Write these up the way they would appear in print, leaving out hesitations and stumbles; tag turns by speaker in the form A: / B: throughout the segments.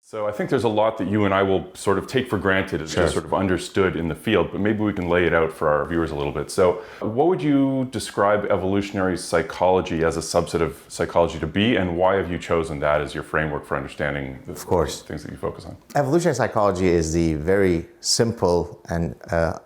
A: So I think there's a lot that you and I will sort of take for granted as just sort of understood in the field, but maybe we can lay it out for our viewers a little bit. So what would you describe evolutionary psychology as a subset of psychology to be, and why have you chosen that as your framework for understanding the things that you focus on?
B: Evolutionary psychology is the very simple and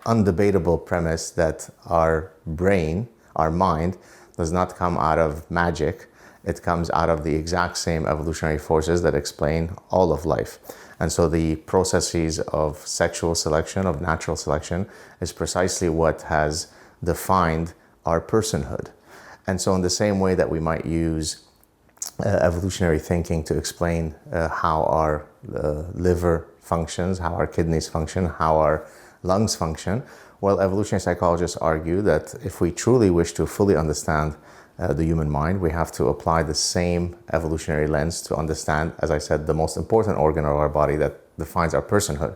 B: undebatable premise that our brain, our mind, does not come out of magic. It comes out of the exact same evolutionary forces that explain all of life. And so the processes of sexual selection, of natural selection, is precisely what has defined our personhood. And so in the same way that we might use evolutionary thinking to explain how our liver functions, how our kidneys function, how our lungs function, well, evolutionary psychologists argue that if we truly wish to fully understand the human mind, we have to apply the same evolutionary lens to understand, as I said, the most important organ of our body that defines our personhood.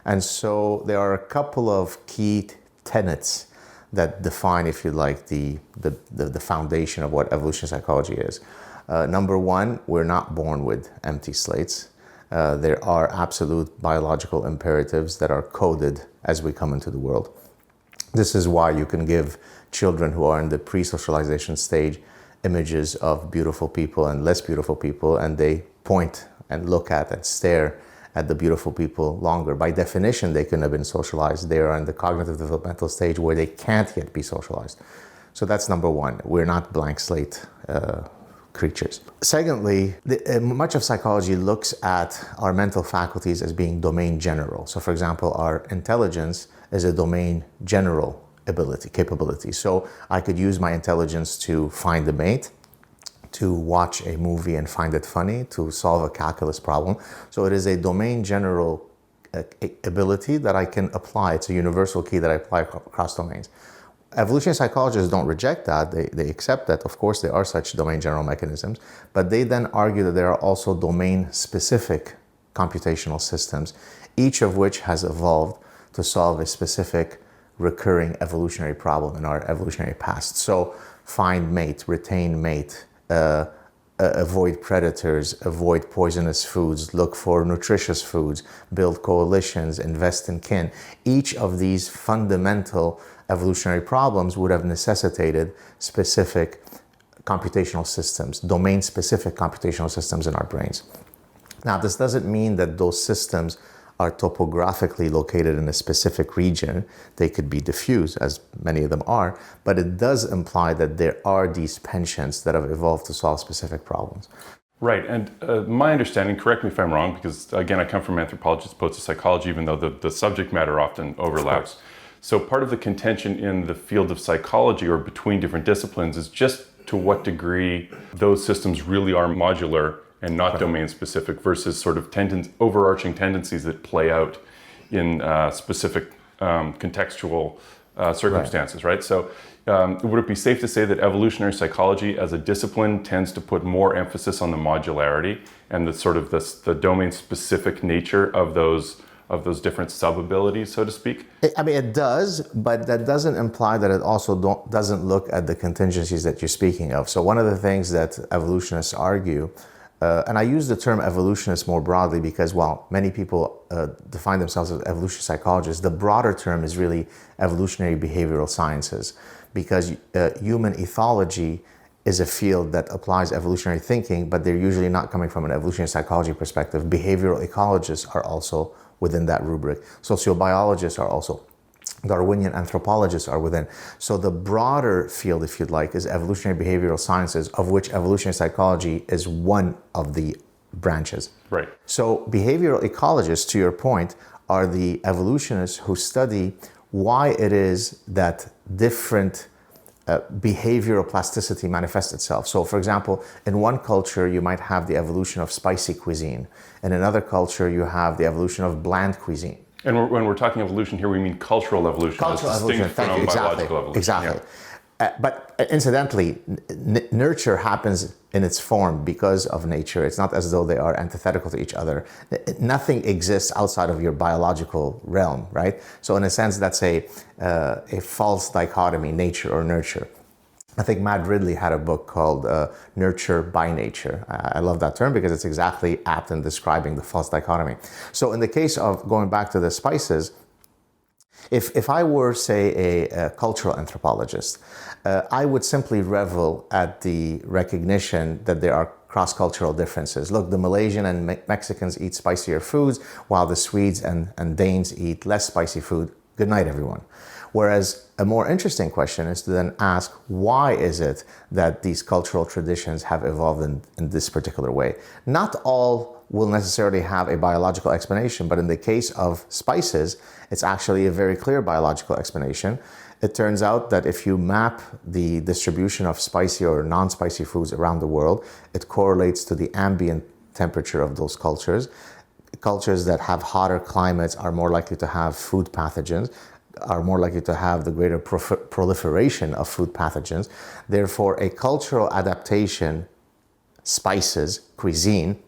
B: And so there are a couple of key tenets that define, if you like, the foundation of what evolutionary psychology is. Number one, we're not born with empty slates. There are absolute biological imperatives that are coded as we come into the world. This is why you can give children who are in the pre-socialization stage images of beautiful people and less beautiful people, and they point and look at and stare at the beautiful people longer. By definition, they couldn't have been socialized. They are in the cognitive developmental stage where they can't yet be socialized. So that's number one. We're not blank slate creatures. Secondly, much of psychology looks at our mental faculties as being domain general. So for example, our intelligence is a domain general capability. So I could use my intelligence to find a mate, to watch a movie and find it funny, to solve a calculus problem. So it is a domain general ability that I can apply. It's a universal key that I apply across domains. Evolutionary psychologists don't reject that. They accept that, of course, there are such domain general mechanisms, but they then argue that there are also domain specific computational systems, each of which has evolved to solve a specific recurring evolutionary problem in our evolutionary past. So find mate, retain mate, avoid predators, avoid poisonous foods, look for nutritious foods, build coalitions, invest in kin. Each of these fundamental evolutionary problems would have necessitated specific computational systems, domain-specific computational systems in our brains. Now, this doesn't mean that those systems are topographically located in a specific region. They could be diffuse, as many of them are, but it does imply that there are these penchants that have evolved to solve specific problems.
A: Right, and my understanding, correct me if I'm wrong, because again, I come from anthropology as opposed to psychology, even though the subject matter often overlaps. So part of the contention in the field of psychology or between different disciplines is just to what degree those systems really are modular and not domain specific versus sort of overarching tendencies that play out in specific contextual circumstances, right? So would it be safe to say that evolutionary psychology as a discipline tends to put more emphasis on the modularity and the sort of the domain specific nature of those different sub-abilities, so to speak?
B: I mean, it does, but that doesn't imply that it also doesn't look at the contingencies that you're speaking of. So one of the things that evolutionists argue, and I use the term evolutionist more broadly because while many people define themselves as evolutionary psychologists, the broader term is really evolutionary behavioral sciences, because human ethology is a field that applies evolutionary thinking, but they're usually not coming from an evolutionary psychology perspective. Behavioral ecologists are also within that rubric. Sociobiologists are also. Darwinian anthropologists are within. So the broader field, if you'd like, is evolutionary behavioral sciences, of which evolutionary psychology is one of the branches.
A: Right.
B: So behavioral ecologists, to your point, are the evolutionists who study why it is that different behavioral plasticity manifests itself. So for example, in one culture, you might have the evolution of spicy cuisine. In another culture, you have the evolution of bland cuisine.
A: And when we're talking evolution here, we mean cultural evolution.
B: Cultural evolution,
A: from biological evolution.
B: Exactly. But incidentally, nurture happens in its form because of nature. It's not as though they are antithetical to each other. Nothing exists outside of your biological realm, right? So in a sense, that's a false dichotomy, nature or nurture. I think Matt Ridley had a book called Nurture by Nature. I love that term because it's exactly apt in describing the false dichotomy. So in the case of going back to the spices, if I were, say, a cultural anthropologist, I would simply revel at the recognition that there are cross-cultural differences. Look, the Malaysian and Mexicans eat spicier foods, while the Swedes and Danes eat less spicy food. Good night, everyone. Whereas a more interesting question is to then ask, why is it that these cultural traditions have evolved in this particular way? Not all will necessarily have a biological explanation, but in the case of spices, it's actually a very clear biological explanation. It turns out that if you map the distribution of spicy or non-spicy foods around the world, it correlates to the ambient temperature of those cultures. Cultures that have hotter climates are more likely to have food pathogens, are more likely to have the greater proliferation of food pathogens. Therefore, a cultural adaptation, spices, cuisine,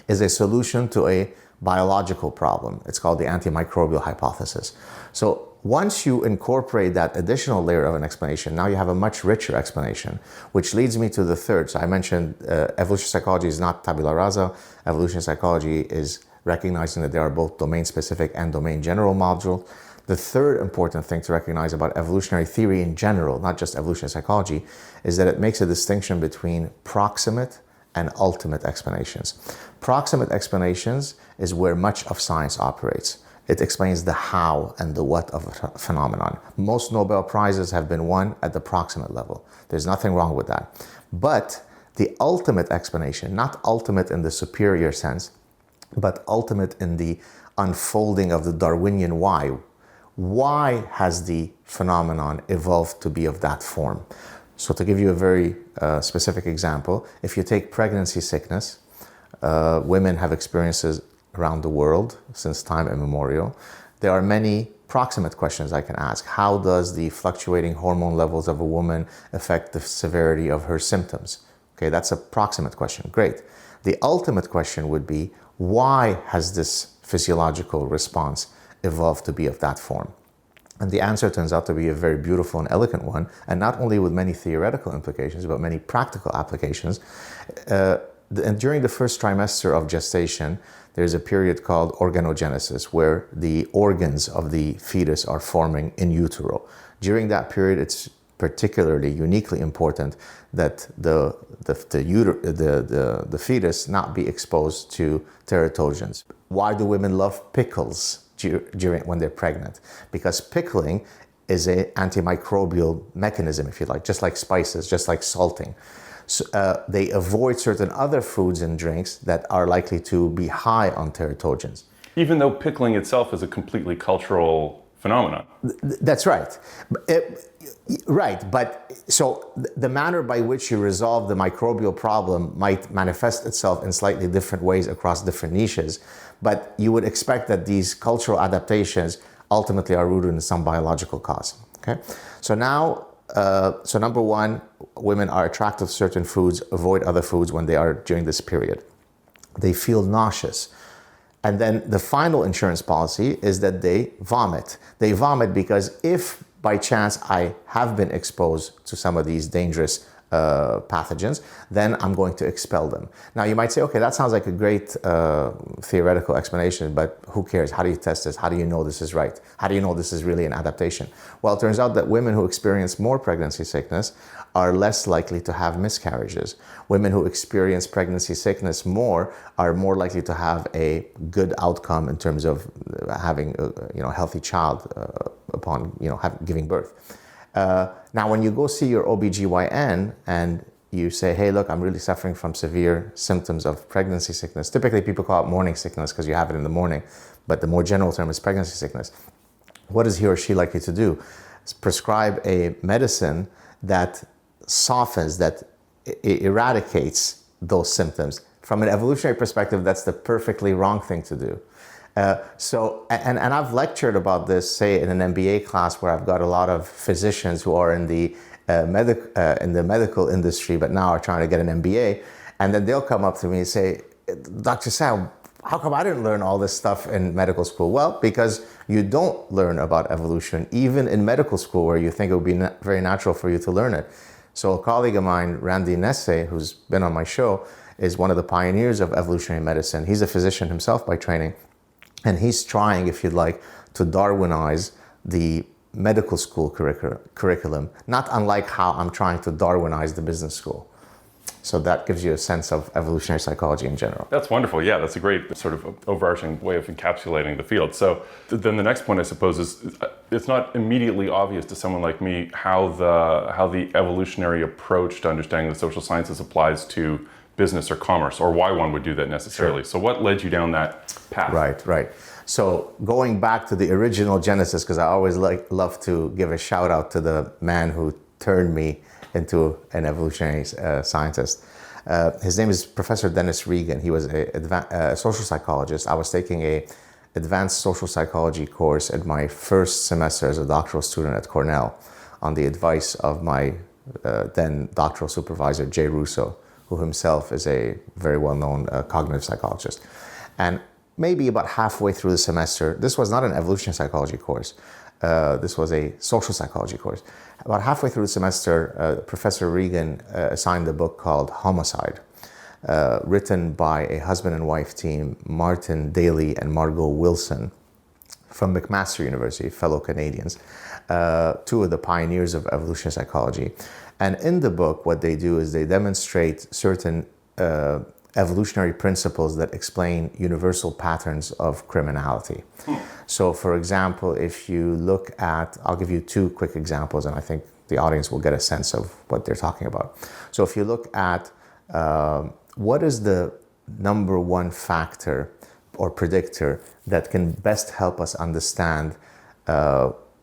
B: is a solution to a biological problem. It's called the antimicrobial hypothesis. So once you incorporate that additional layer of an explanation, now you have a much richer explanation, which leads me to the third. So I mentioned evolutionary psychology is not tabula rasa. Evolutionary psychology is recognizing that there are both domain-specific and domain-general modules. The third important thing to recognize about evolutionary theory in general, not just evolutionary psychology, is that it makes a distinction between proximate and ultimate explanations. Proximate explanations is where much of science operates. It explains the how and the what of a phenomenon. Most Nobel Prizes have been won at the proximate level. There's nothing wrong with that. But the ultimate explanation, not ultimate in the superior sense, but ultimate in the unfolding of the Darwinian why. Why has the phenomenon evolved to be of that form? So to give you a very specific example, if you take pregnancy sickness, women have experiences around the world since time immemorial. There are many proximate questions I can ask. How does the fluctuating hormone levels of a woman affect the severity of her symptoms? Okay, that's a proximate question. Great. The ultimate question would be, why has this physiological response evolved to be of that form? And the answer turns out to be a very beautiful and elegant one, and not only with many theoretical implications, but many practical applications. And during the first trimester of gestation, there's a period called organogenesis, where the organs of the fetus are forming in utero. During that period, it's particularly uniquely important that the fetus not be exposed to teratogens. Why do women love pickles when they're pregnant? Because pickling is an antimicrobial mechanism, if you like, just like spices, just like salting. So, they avoid certain other foods and drinks that are likely to be high on teratogens.
A: Even though pickling itself is a completely cultural phenomenon.
B: That's right. Right, but so the manner by which you resolve the microbial problem might manifest itself in slightly different ways across different niches, but you would expect that these cultural adaptations ultimately are rooted in some biological cause. Okay, so now, so number one, women are attracted to certain foods, avoid other foods when they are during this period. They feel nauseous. And then the final insurance policy is that they vomit. They vomit because if by chance I have been exposed to some of these dangerous pathogens, then I'm going to expel them. Now you might say, okay, that sounds like a great theoretical explanation, but who cares? How do you test this? How do you know this is right? How do you know this is really an adaptation? Well, it turns out that women who experience more pregnancy sickness are less likely to have miscarriages. Women who experience pregnancy sickness more are more likely to have a good outcome in terms of having a healthy child upon giving birth. Now, when you go see your OBGYN and you say, hey, look, I'm really suffering from severe symptoms of pregnancy sickness. Typically, people call it morning sickness because you have it in the morning, but the more general term is pregnancy sickness. What is he or she likely to do? Prescribe a medicine that softens, that eradicates those symptoms. From an evolutionary perspective, that's the perfectly wrong thing to do. And I've lectured about this, say, in an MBA class where I've got a lot of physicians who are in the medical industry, but now are trying to get an MBA. And then they'll come up to me and say, Dr. Saad, how come I didn't learn all this stuff in medical school? Well, because you don't learn about evolution, even in medical school where you think it would be very natural for you to learn it. So a colleague of mine, Randy Nesse, who's been on my show, is one of the pioneers of evolutionary medicine. He's a physician himself by training, and he's trying, if you'd like, to Darwinize the medical school curriculum, not unlike how I'm trying to Darwinize the business school. So that gives you a sense of evolutionary psychology in general.
A: That's wonderful. Yeah, that's a great sort of overarching way of encapsulating the field. So then the next point, I suppose, is it's not immediately obvious to someone like me how the evolutionary approach to understanding the social sciences applies to business or commerce, or why one would do that necessarily. Sure. So what led you down that path?
B: Right. So going back to the original genesis, because I always love to give a shout out to the man who turned me into an evolutionary scientist. His name is Professor Dennis Regan. He was a social psychologist. I was taking a advanced social psychology course at my first semester as a doctoral student at Cornell on the advice of my then doctoral supervisor, Jay Russo, who himself is a very well-known cognitive psychologist. And maybe about halfway through the semester, this was not an evolutionary psychology course, this was a social psychology course. About halfway through the semester, Professor Regan assigned a book called Homicide, written by a husband and wife team, Martin Daly and Margot Wilson, from McMaster University, fellow Canadians, two of the pioneers of evolutionary psychology. And in the book, what they do is they demonstrate certain evolutionary principles that explain universal patterns of criminality. So, for example, if you look at, I'll give you two quick examples, and I think the audience will get a sense of what they're talking about. So if you look at what is the number one factor or predictor that can best help us understand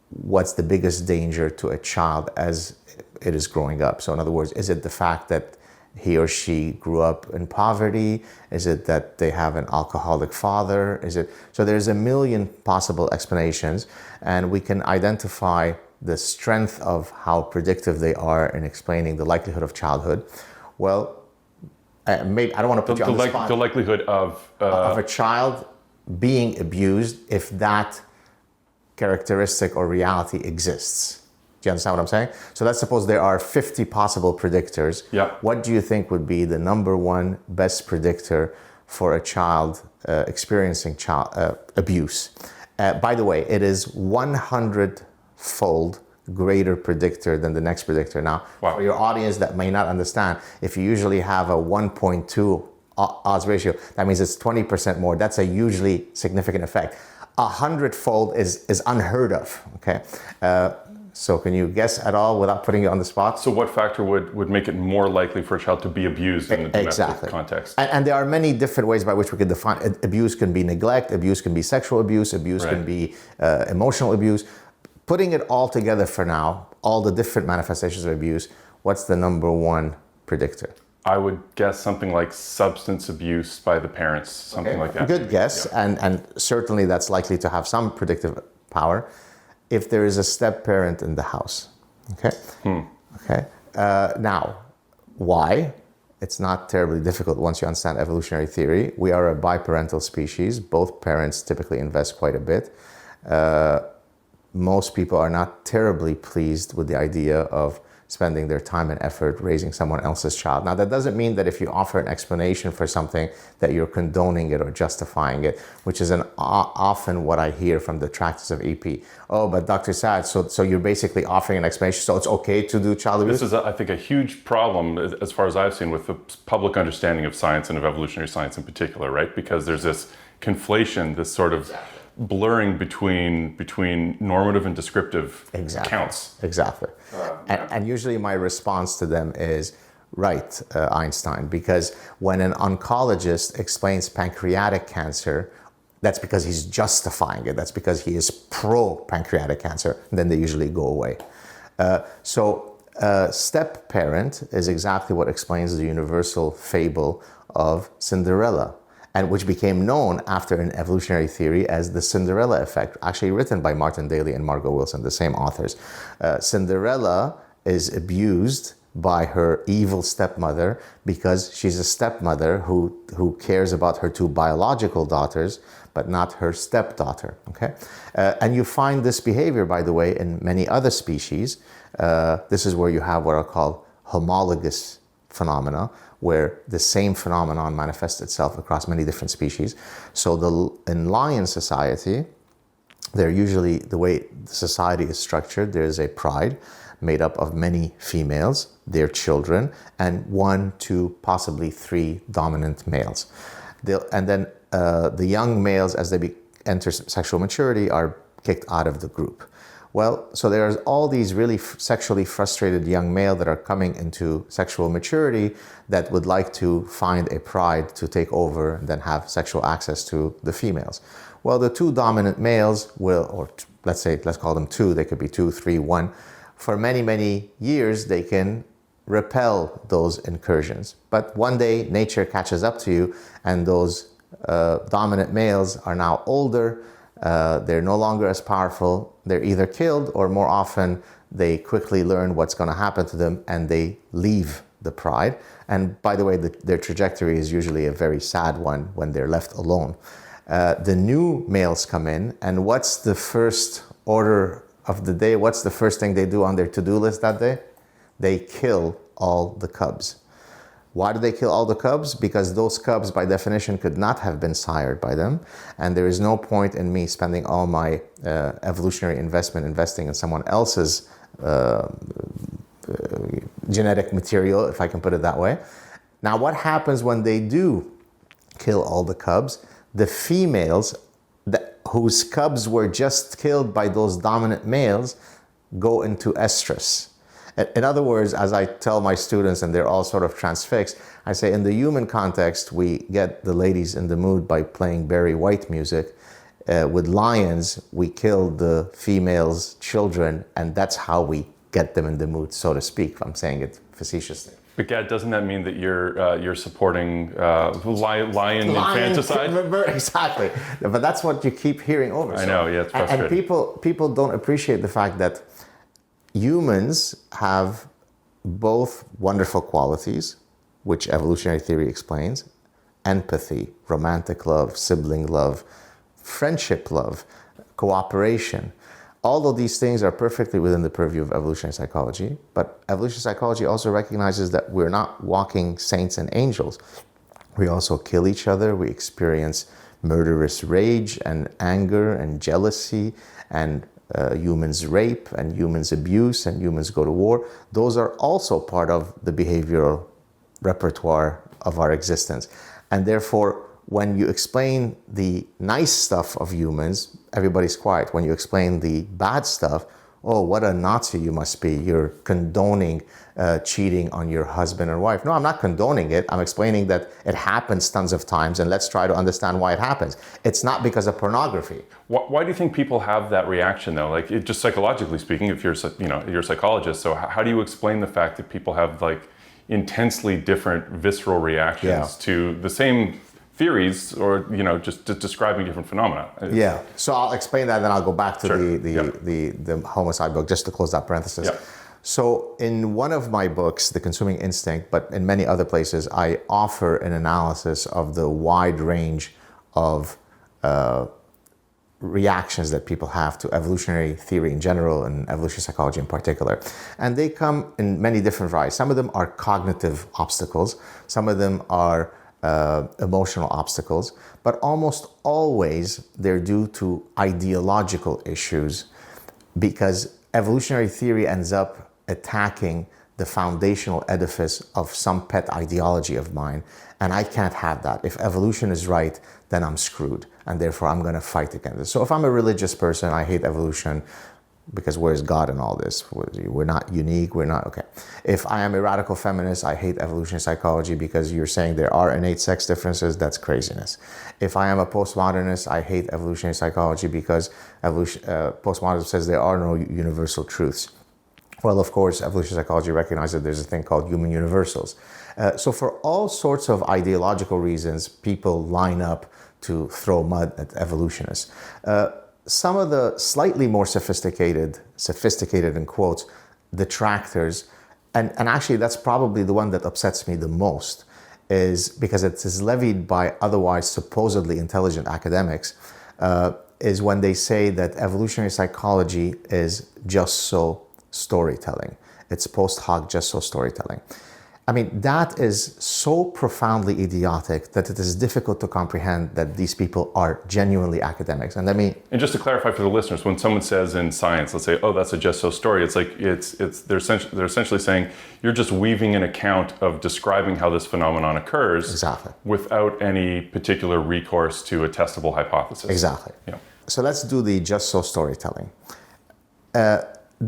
B: what's the biggest danger to a child as it is growing up. So in other words, is it the fact that he or she grew up in poverty? Is it that they have an alcoholic father? So there's a million possible explanations, and we can identify the strength of how predictive they are in explaining the likelihood of childhood. Well, maybe I don't want to put you on the spot.
A: The likelihood of
B: a child being abused if that characteristic or reality exists. Do you understand what I'm saying? So let's suppose there are 50 possible predictors.
A: Yeah.
B: What do you think would be the number one best predictor for a child experiencing child abuse? By the way, it is 100-fold greater predictor than the next predictor. Now, for your audience that may not understand, if you usually have a 1.2 odds ratio, that means it's 20% more. That's a hugely significant effect. 100-fold is unheard of, okay? So can you guess at all without putting you on the spot?
A: So what factor would make it more likely for a child to be abused in the domestic context?
B: And there are many different ways by which we could define it. Abuse can be neglect, abuse can be sexual abuse can be emotional abuse. Putting it all together for now, all the different manifestations of abuse, what's the number one predictor?
A: I would guess something like substance abuse by the parents, something like that.
B: Good guess, and certainly that's likely to have some predictive power if there is a step-parent in the house, okay? Now, why? It's not terribly difficult once you understand evolutionary theory. We are a biparental species. Both parents typically invest quite a bit. Most people are not terribly pleased with the idea of spending their time and effort raising someone else's child. Now, that doesn't mean that if you offer an explanation for something that you're condoning it or justifying it, which is often what I hear from the detractors of EP. Oh, but Dr. Saad, so you're basically offering an explanation, so it's okay to do child abuse?
A: This is, I think, a huge problem, as far as I've seen, with the public understanding of science and of evolutionary science in particular, right? Because there's this conflation, this sort of blurring between normative and descriptive accounts.
B: Exactly. And usually my response to them is, right, Einstein, because when an oncologist explains pancreatic cancer, that's because he's justifying it. That's because he is pro-pancreatic cancer. And then they usually go away. So step-parent is exactly what explains the universal fable of Cinderella, and which became known after in evolutionary theory as the Cinderella effect, actually written by Martin Daly and Margot Wilson, the same authors. Cinderella is abused by her evil stepmother because she's a stepmother who cares about her two biological daughters, but not her stepdaughter, okay? And you find this behavior, by the way, in many other species. This is where you have what are called homologous phenomena, where the same phenomenon manifests itself across many different species. So in lion society, they're usually, the way the society is structured, there is a pride made up of many females, their children, and 1, 2, possibly 3 dominant males. And then the young males, as they enter sexual maturity, are kicked out of the group. Well, so there's all these really sexually frustrated young males that are coming into sexual maturity that would like to find a pride to take over and then have sexual access to the females. Well, the 2 dominant males will, or let's call them 2, they could be 2, 3, 1. For many, many years, they can repel those incursions. But one day, nature catches up to you, and those dominant males are now older. They're no longer as powerful. They're either killed, or more often, they quickly learn what's going to happen to them, and they leave the pride. And by the way, their trajectory is usually a very sad one when they're left alone. The new males come in, and what's the first order of the day? What's the first thing they do on their to-do list that day? They kill all the cubs. Why do they kill all the cubs? Because those cubs, by definition, could not have been sired by them. And there is no point in me spending all my evolutionary investment investing in someone else's genetic material, if I can put it that way. Now, what happens when they do kill all the cubs? The females whose cubs were just killed by those dominant males go into estrus. In other words, as I tell my students, and they're all sort of transfixed, I say in the human context, we get the ladies in the mood by playing Barry White music. With lions, we kill the females' children, and that's how we get them in the mood, so to speak. I'm saying it facetiously.
A: But Gad, doesn't that mean that you're supporting lion infanticide?
B: Exactly. But that's what you keep hearing over.
A: I know, yeah, it's frustrating.
B: And people don't appreciate the fact that humans have both wonderful qualities, which evolutionary theory explains: empathy, romantic love, sibling love, friendship love, cooperation. All of these things are perfectly within the purview of evolutionary psychology, but evolutionary psychology also recognizes that we're not walking saints and angels. We also kill each other. We experience murderous rage and anger and jealousy, and humans rape and humans abuse and humans go to war. Those are also part of the behavioral repertoire of our existence. And therefore, when you explain the nice stuff of humans, everybody's quiet. When you explain the bad stuff, oh, what a Nazi you must be. You're condoning cheating on your husband or wife. No, I'm not condoning it. I'm explaining that it happens tons of times, and let's try to understand why it happens. It's not because of pornography.
A: Why do you think people have that reaction, though? Like, just psychologically speaking, if you're a psychologist, so how do you explain the fact that people have like intensely different visceral reactions to the same theories, or just describing different phenomena?
B: Yeah. So I'll explain that, then I'll go back to the homicide book, just to close that parenthesis.
A: Yeah.
B: So in one of my books, The Consuming Instinct, but in many other places, I offer an analysis of the wide range of reactions that people have to evolutionary theory in general and evolutionary psychology in particular. And they come in many different varieties. Some of them are cognitive obstacles. Some of them are emotional obstacles, but almost always they're due to ideological issues, because evolutionary theory ends up attacking the foundational edifice of some pet ideology of mine, and I can't have that. If evolution is right, then I'm screwed, and therefore I'm going to fight against it. So if I'm a religious person, I hate evolution, because where's God in all this? We're not unique, we're not, okay. If I am a radical feminist, I hate evolutionary psychology because you're saying there are innate sex differences, that's craziness. If I am a postmodernist, I hate evolutionary psychology because postmodernism says there are no universal truths. Well, of course, evolutionary psychology recognizes that there's a thing called human universals. So for all sorts of ideological reasons, people line up to throw mud at evolutionists. Some of the slightly more sophisticated in quotes, detractors, and actually that's probably the one that upsets me the most, is because it is levied by otherwise supposedly intelligent academics, is when they say that evolutionary psychology is just so storytelling. It's post hoc just so storytelling. I mean, that is so profoundly idiotic that it is difficult to comprehend that these people are genuinely academics. And
A: And just to clarify for the listeners, when someone says in science, let's say, "Oh, that's a just so story," it's like they're essentially saying you're just weaving an account of describing how this phenomenon occurs,
B: Exactly,
A: without any particular recourse to a testable hypothesis.
B: exactly.
A: Yeah.
B: So let's do the just so storytelling.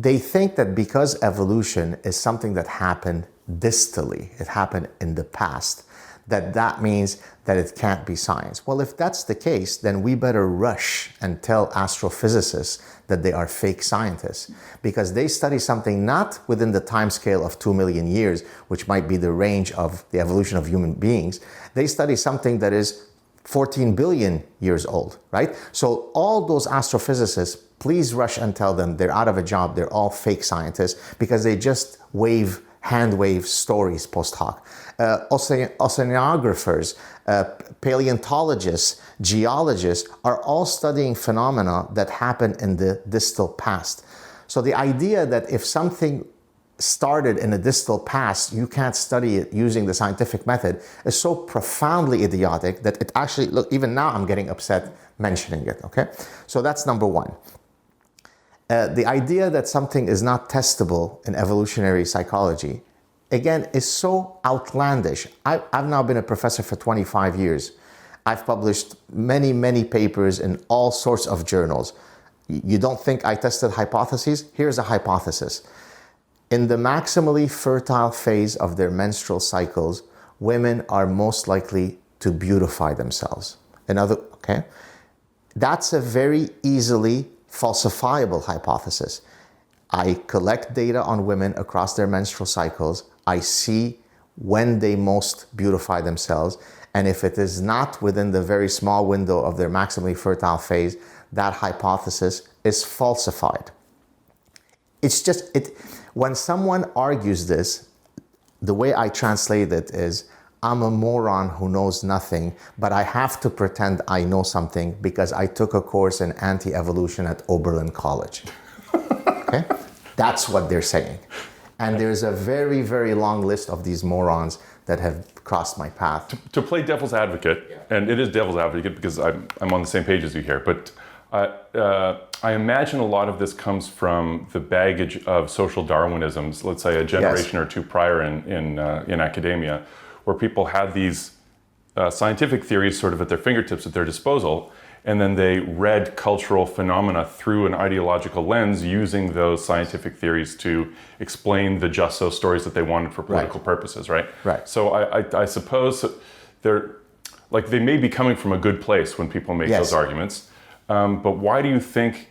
B: They think that because evolution is something that happened distally, it happened in the past, that means that it can't be science. Well, if that's the case, then we better rush and tell astrophysicists that they are fake scientists, because they study something not within the time scale of 2 million years, which might be the range of the evolution of human beings. They study something that is 14 billion years old, right? So all those astrophysicists, please rush and tell them they're out of a job, they're all fake scientists, because they just hand wave stories post hoc. Oceanographers, paleontologists, geologists are all studying phenomena that happen in the distal past. So the idea that if something started in a distal past, you can't study it using the scientific method is so profoundly idiotic that it actually, look, even now I'm getting upset mentioning it, okay? So that's number one. The idea that something is not testable in evolutionary psychology, again, is so outlandish. I've now been a professor for 25 years. I've published many, many papers in all sorts of journals. You don't think I tested hypotheses? Here's a hypothesis. In the maximally fertile phase of their menstrual cycles, women are most likely to beautify themselves. Okay? That's a very easily falsifiable hypothesis. I collect data on women across their menstrual cycles. I see when they most beautify themselves. And if it is not within the very small window of their maximally fertile phase, that hypothesis is falsified. It's just, when someone argues this, the way I translate it is, I'm a moron who knows nothing, but I have to pretend I know something because I took a course in anti-evolution at Oberlin College. Okay? That's what they're saying. And there's a very, very long list of these morons that have crossed my path.
A: To play devil's advocate, and it is devil's advocate because I'm on the same page as you here, but I imagine a lot of this comes from the baggage of social Darwinisms, let's say a generation or two prior in academia, where people had these scientific theories sort of at their fingertips, at their disposal, and then they read cultural phenomena through an ideological lens using those scientific theories to explain the just so stories that they wanted for political purposes, right?
B: Right.
A: So I suppose they may be coming from a good place when people make those arguments, but why do you think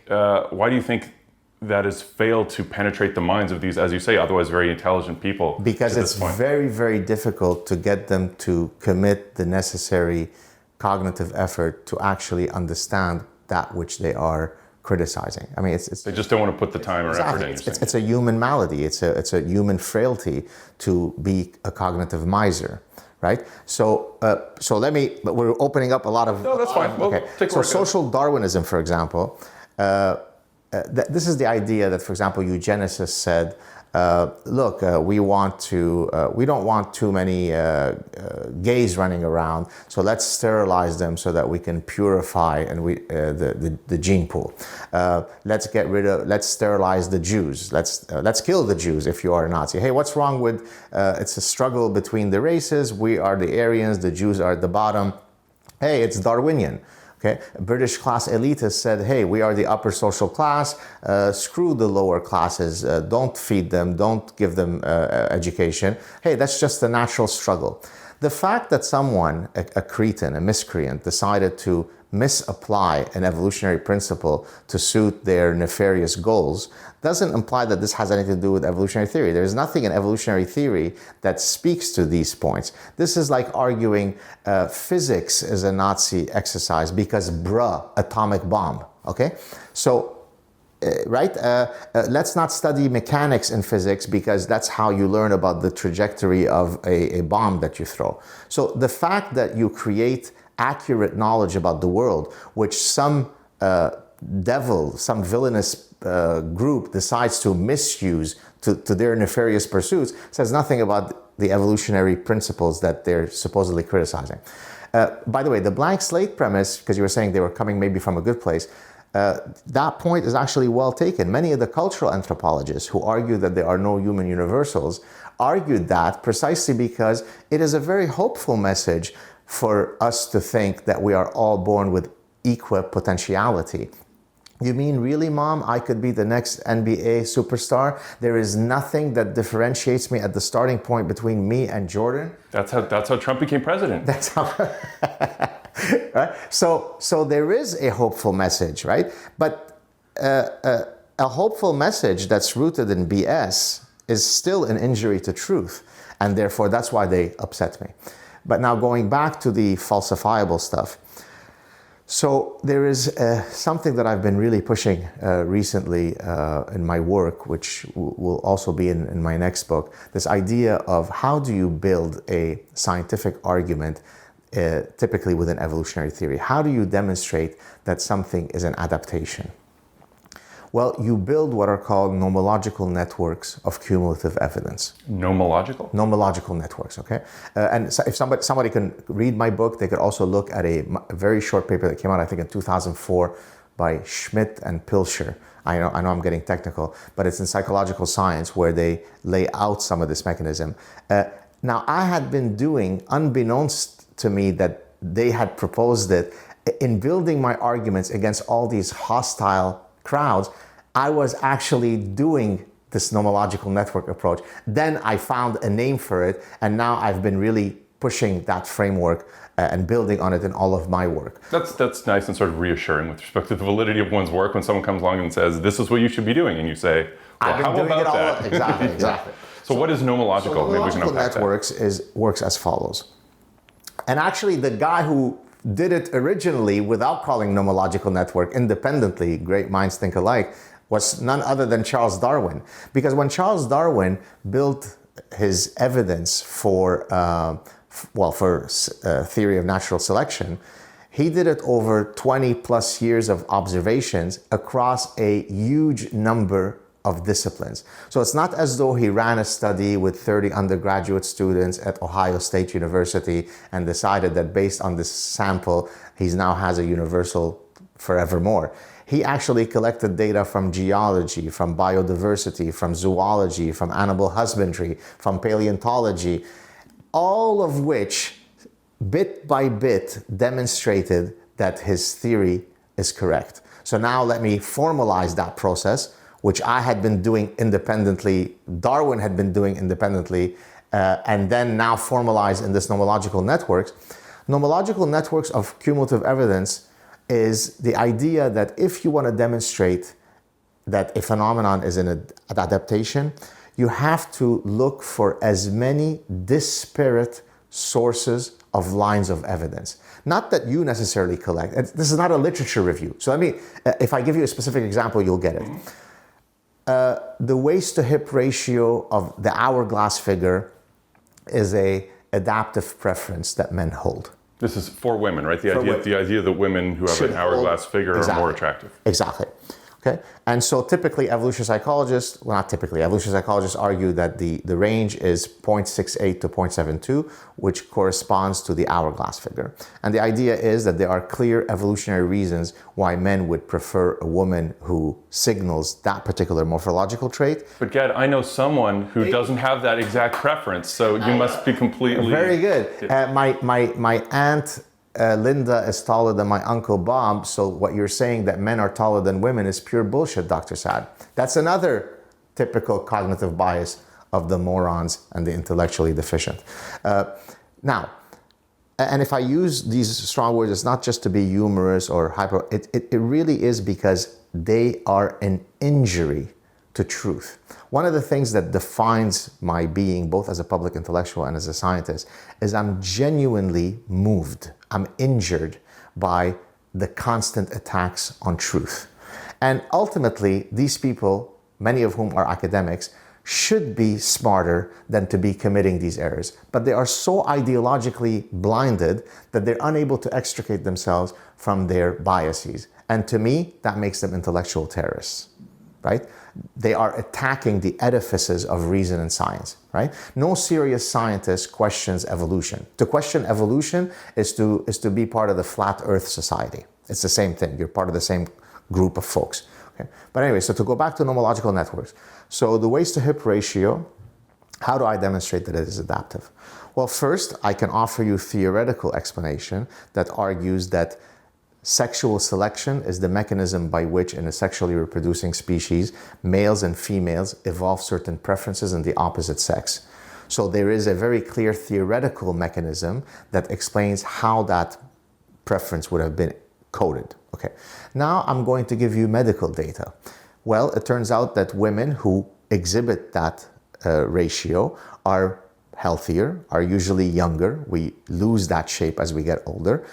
A: that has failed to penetrate the minds of these, as you say, otherwise very intelligent people?
B: Because it's very, very difficult to get them to commit the necessary cognitive effort to actually understand that which they are criticizing. I mean,
A: they just don't want to put the time or effort in.
B: It's a human malady. It's a human frailty to be a cognitive miser, right? So we're opening up a lot of.
A: No, that's fine.
B: Okay. So social Darwinism, for example. This is the idea that, for example, eugenicists said, look, we don't want too many gays running around, so let's sterilize them so that we can purify the gene pool. Let's sterilize the Jews. Let's kill the Jews if you are a Nazi. Hey, what's wrong with? It's a struggle between the races. We are the Aryans. The Jews are at the bottom. Hey, it's Darwinian. Okay, British class elitists said, hey, we are the upper social class, screw the lower classes, don't feed them, don't give them education. Hey, that's just a natural struggle. The fact that someone, a cretin, a miscreant, decided to misapply an evolutionary principle to suit their nefarious goals doesn't imply that this has anything to do with evolutionary theory. There's nothing in evolutionary theory that speaks to these points. This is like arguing physics is a Nazi exercise because atomic bomb, okay? So, let's not study mechanics in physics because that's how you learn about the trajectory of a bomb that you throw. So the fact that you create accurate knowledge about the world, which some devil, some villainous group decides to misuse to their nefarious pursuits, says nothing about the evolutionary principles that they're supposedly criticizing. By the way, the blank slate premise, because you were saying they were coming maybe from a good place, that point is actually well taken. Many of the cultural anthropologists who argue that there are no human universals argued that precisely because it is a very hopeful message for us to think that we are all born with equal potentiality. You mean really, Mom, I could be the next NBA superstar? There is nothing that differentiates me at the starting point between me and Jordan?
A: That's how Trump became president.
B: That's how... Right? So there is a hopeful message, right? But a hopeful message that's rooted in BS is still an injury to truth. And therefore, that's why they upset me. But now going back to the falsifiable stuff. So there is something that I've been really pushing recently in my work, which will also be in my next book, this idea of how do you build a scientific argument typically within evolutionary theory. How do you demonstrate that something is an adaptation? Well, you build what are called nomological networks of cumulative evidence.
A: Nomological?
B: Nomological networks, okay? And so if somebody can read my book, they could also look at a very short paper that came out, I think, in 2004 by Schmidt and Pilcher. I know I'm getting technical, but it's in Psychological Science where they lay out some of this mechanism. Now, I had been doing, unbeknownst to me that they had proposed it, in building my arguments against all these hostile crowds, I was actually doing this nomological network approach. Then I found a name for it, and now I've been really pushing that framework and building on it in all of my work.
A: That's nice and sort of reassuring with respect to the validity of one's work when someone comes along and says, this is what you should be doing, and you say, well, how about that?
B: Exactly.
A: So what is nomological?
B: So nomological networks works as follows. And actually, the guy who did it originally without calling nomological network independently, great minds think alike, was none other than Charles Darwin. Because when Charles Darwin built his evidence for theory of natural selection, he did it over 20 plus years of observations across a huge number of disciplines. So it's not as though he ran a study with 30 undergraduate students at Ohio State University and decided that based on this sample, he now has a universal forevermore. He actually collected data from geology, from biodiversity, from zoology, from animal husbandry, from paleontology, all of which, bit by bit, demonstrated that his theory is correct. So now let me formalize that process, which I had been doing independently, Darwin had been doing independently, and then now formalized in this nomological networks. Nomological networks of cumulative evidence is the idea that if you want to demonstrate that a phenomenon is an adaptation, you have to look for as many disparate sources of lines of evidence. Not that you necessarily collect. This is not a literature review. So if I give you a specific example, you'll get it. The waist to hip ratio of the hourglass figure is an adaptive preference that men hold.
A: This is for women, right? The idea that women who have an hourglass figure are more attractive.
B: Exactly. Okay. And so typically evolutionary psychologists argue that the range is 0.68 to 0.72, which corresponds to the hourglass figure. And the idea is that there are clear evolutionary reasons why men would prefer a woman who signals that particular morphological trait.
A: But Gad, I know someone who doesn't have that exact preference, so you must be completely...
B: Very good. My aunt Linda is taller than my Uncle Bob, so what you're saying that men are taller than women is pure bullshit, Dr. Saad. That's another typical cognitive bias of the morons and the intellectually deficient. Now, and if I use these strong words, it's not just to be humorous or hyper, it really is because they are an injury to truth. One of the things that defines my being, both as a public intellectual and as a scientist, is I'm genuinely moved. I'm injured by the constant attacks on truth. And ultimately, these people, many of whom are academics, should be smarter than to be committing these errors. But they are so ideologically blinded that they're unable to extricate themselves from their biases. And to me, that makes them intellectual terrorists, right? They are attacking the edifices of reason and science, right? No serious scientist questions evolution. To question evolution is to be part of the flat earth society. It's the same thing. You're part of the same group of folks. Okay? But anyway, so to go back to nomological networks. So the waist to hip ratio, how do I demonstrate that it is adaptive? Well, first, I can offer you theoretical explanation that argues that sexual selection is the mechanism by which in a sexually reproducing species, males and females evolve certain preferences in the opposite sex. So there is a very clear theoretical mechanism that explains how that preference would have been coded. Okay. Now I'm going to give you medical data. Well, it turns out that women who exhibit that ratio are healthier, are usually younger. We lose that shape as we get older,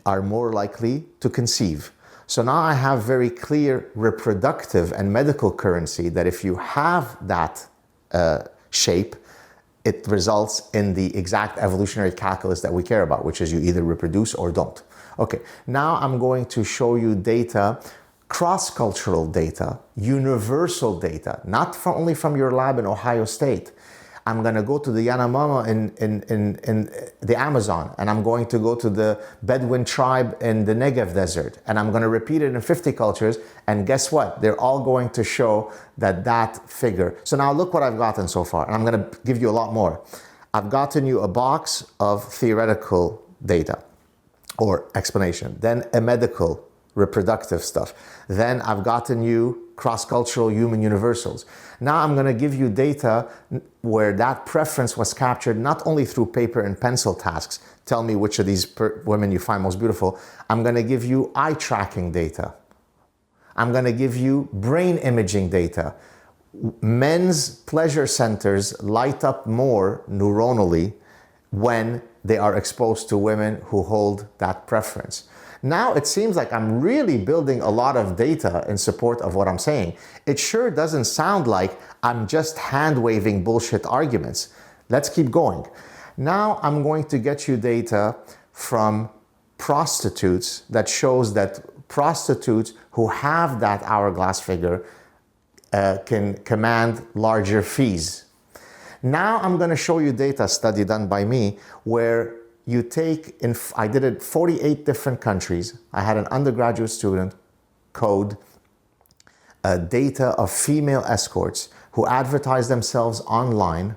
B: are more likely to conceive. So now I have very clear reproductive and medical currency that if you have that shape, it results in the exact evolutionary calculus that we care about, which is you either reproduce or don't. Okay, now I'm going to show you data, cross-cultural data, universal data, not only from your lab in Ohio State. I'm going to go to the Yanomamo in the Amazon, and I'm going to go to the Bedouin tribe in the Negev desert, and I'm going to repeat it in 50 cultures, and guess what? They're all going to show that figure. So now look what I've gotten so far, and I'm going to give you a lot more. I've gotten you a box of theoretical data or explanation, then a medical reproductive stuff. Then I've gotten you cross-cultural human universals. Now I'm going to give you data where that preference was captured not only through paper and pencil tasks. Tell me which of these women you find most beautiful. I'm going to give you eye tracking data. I'm going to give you brain imaging data. Men's pleasure centers light up more neuronally when they are exposed to women who hold that preference. Now it seems like I'm really building a lot of data in support of what I'm saying. It sure doesn't sound like I'm just hand-waving bullshit arguments. Let's keep going. Now I'm going to get you data from prostitutes that shows that prostitutes who have that hourglass figure can command larger fees. Now I'm going to show you data study done by me where you take, I did it 48 different countries. I had an undergraduate student code data of female escorts who advertise themselves online.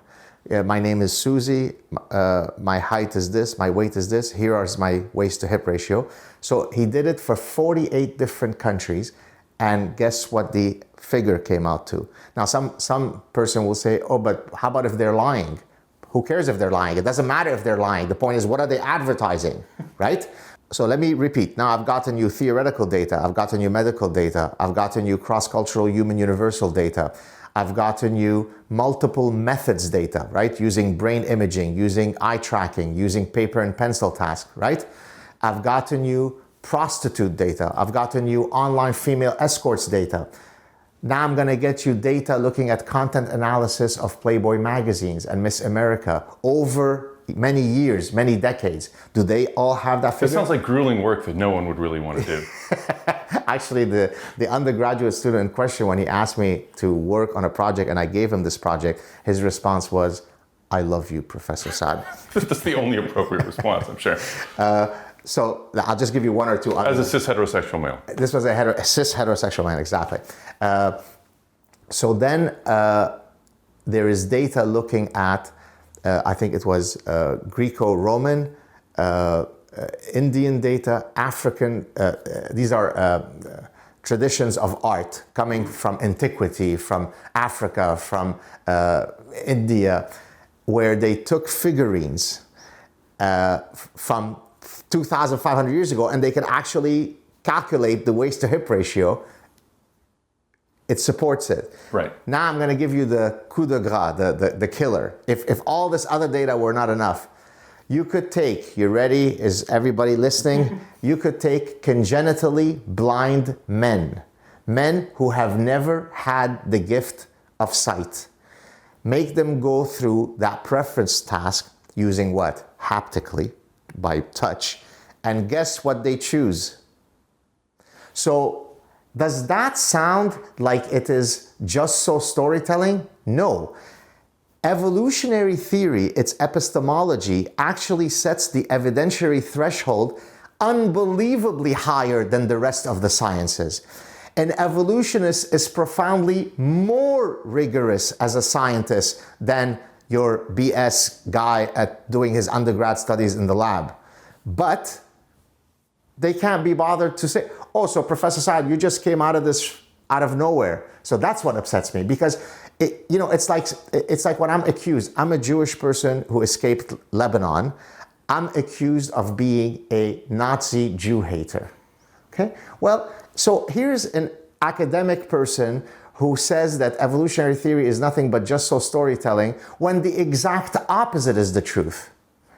B: My name is Susie, my height is this, my weight is this, here is my waist to hip ratio. So he did it for 48 different countries, and guess what the figure came out to? Now some person will say, oh, but how about if they're lying? Who cares if they're lying? It doesn't matter if they're lying. The point is, what are they advertising, right? So let me repeat. Now I've gotten you theoretical data. I've gotten you medical data. I've gotten you cross-cultural human universal data. I've gotten you multiple methods data, right? Using brain imaging, using eye tracking, using paper and pencil task, right? I've gotten you prostitute data. I've gotten you online female escorts data. Now I'm going to get you data looking at content analysis of Playboy magazines and Miss America over many years, many decades. Do they all have that figure?
A: It sounds like grueling work that no one would really want to do.
B: Actually, the undergraduate student in question, when he asked me to work on a project and I gave him this project, his response was, I love you, Professor Saad.
A: That's the only appropriate response, I'm sure.
B: So I'll just give you one or two.
A: As a cis heterosexual male.
B: This was a cis heterosexual man, exactly. So then there is data looking at, I think it was Greco-Roman, Indian data, African, these are traditions of art coming from antiquity, from Africa, from India, where they took figurines from 2,500 years ago, and they can actually calculate the waist to hip ratio. It supports it.
A: Right.
B: Now I'm going to give you the coup de grace, the killer. If all this other data were not enough, you could take, you ready? Is everybody listening? You could take congenitally blind men who have never had the gift of sight. make them go through that preference task using what? Haptically, by touch. And guess what they choose? So does that sound like it is just so storytelling? No. Evolutionary theory, its epistemology, actually sets the evidentiary threshold unbelievably higher than the rest of the sciences. An evolutionist is profoundly more rigorous as a scientist than your BS guy at doing his undergrad studies in the lab. But they can't be bothered to say, oh, so Professor Saad, you just came out of this out of nowhere. So that's what upsets me, because it's like when I'm accused. I'm a Jewish person who escaped Lebanon. I'm accused of being a Nazi Jew hater. Okay? Well, so here's an academic person who says that evolutionary theory is nothing but just so storytelling, when the exact opposite is the truth.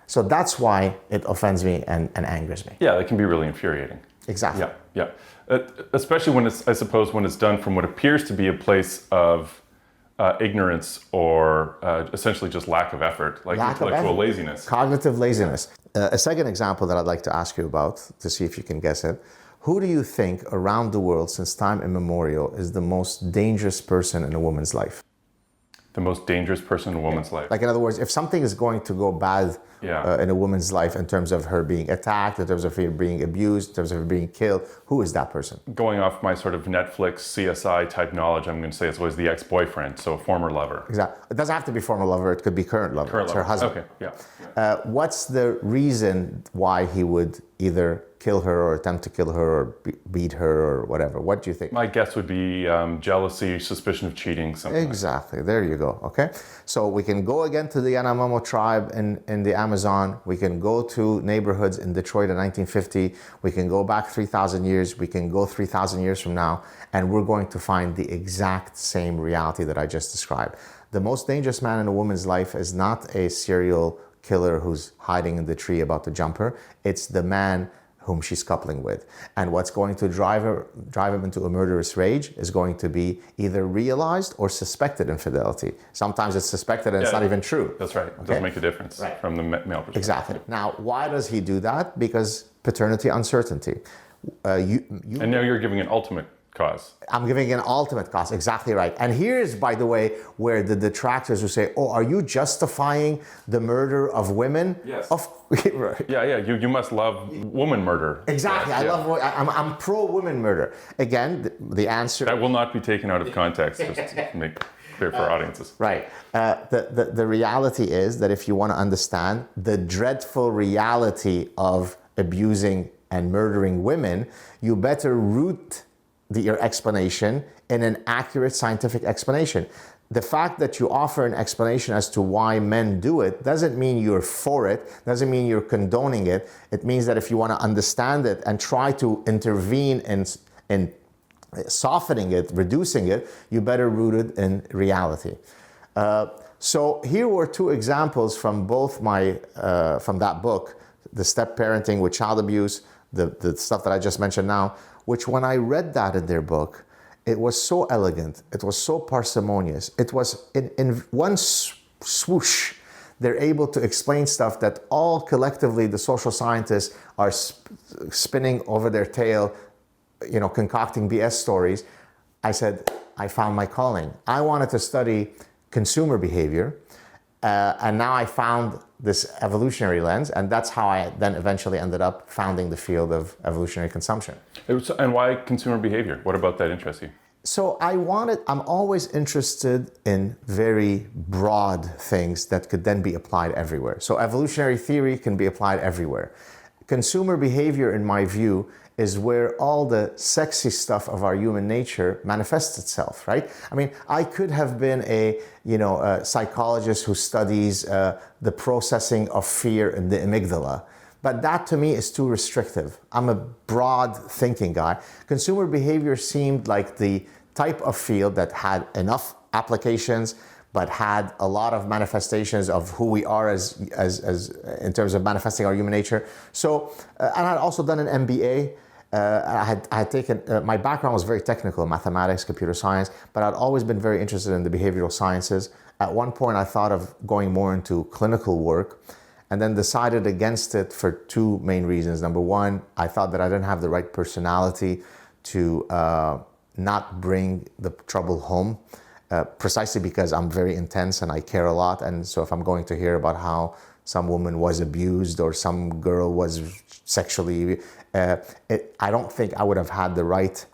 B: So that's why it offends me and angers me.
A: Yeah, it can be really infuriating.
B: Exactly.
A: Yeah. Especially when it's, I suppose, when it's done from what appears to be a place of ignorance or essentially just lack of effort, like intellectual laziness.
B: Cognitive laziness. A second example that I'd like to ask you about, to see if you can guess it. Who do you think around the world since time immemorial is the most dangerous person in a woman's life?
A: The most dangerous person in a woman's life.
B: Like, in other words, if something is going to go bad in a woman's life in terms of her being attacked, in terms of her being abused, in terms of her being killed, who is that person?
A: Going off my sort of Netflix CSI type knowledge, I'm going to say it's always the ex-boyfriend, so a former lover.
B: Exactly. It doesn't have to be former lover, it could be current lover. It's her husband.
A: Okay, yeah.
B: What's the reason why he would either kill her or attempt to kill her or beat her or whatever? What do you think?
A: My guess would be jealousy, suspicion of cheating, something.
B: Exactly. Like there you go. Okay. So we can go again to the Yanomamo tribe in the Amazon. We can go to neighborhoods in Detroit in 1950. We can go back 3,000 years. We can go 3,000 years from now. And we're going to find the exact same reality that I just described. The most dangerous man in a woman's life is not a serial killer who's hiding in the tree about to jump her. It's the man whom she's coupling with. And what's going to drive him into a murderous rage is going to be either realized or suspected infidelity. Sometimes it's suspected and it's not even true.
A: That's right. It doesn't make a difference from the male perspective.
B: Exactly. Now, why does he do that? Because paternity uncertainty.
A: And now you're giving an ultimate cause.
B: I'm giving an ultimate cause, exactly right. And here's, by the way, where the detractors who say, oh, are you justifying the murder of women?
A: Yes.
B: Right.
A: Yeah, you must love woman murder.
B: Exactly, I'm pro-women murder. Again, the answer...
A: That will not be taken out of context, just to make clear for our audiences.
B: Right. The reality is that if you want to understand the dreadful reality of abusing and murdering women, you better root your explanation in an accurate scientific explanation. The fact that you offer an explanation as to why men do it doesn't mean you're for it, doesn't mean you're condoning it. It means that if you want to understand it and try to intervene in softening it, reducing it, you better root it in reality. So here were two examples from both from that book, the step parenting with child abuse, the stuff that I just mentioned now, which when I read that in their book, it was so elegant, it was so parsimonious, it was in one swoosh, they're able to explain stuff that all collectively the social scientists are spinning over their tail, concocting BS stories. I said, I found my calling. I wanted to study consumer behavior, and now I found this evolutionary lens, and that's how I then eventually ended up founding the field of evolutionary consumption.
A: And why consumer behavior? What about that interests you?
B: So I'm always interested in very broad things that could then be applied everywhere. So evolutionary theory can be applied everywhere. Consumer behavior, in my view, is where all the sexy stuff of our human nature manifests itself, right? I mean, I could have been a psychologist who studies the processing of fear in the amygdala, but that to me is too restrictive. I'm a broad thinking guy. Consumer behavior seemed like the type of field that had enough applications, but had a lot of manifestations of who we are as in terms of manifesting our human nature. So, and I'd also done an MBA. I had taken, my background was very technical, mathematics, computer science, but I'd always been very interested in the behavioral sciences. At one point, I thought of going more into clinical work, and then decided against it for two main reasons. Number one, I thought that I didn't have the right personality to not bring the trouble home, precisely because I'm very intense and I care a lot. And so if I'm going to hear about how some woman was abused or some girl was sexually, I don't think I would have had the right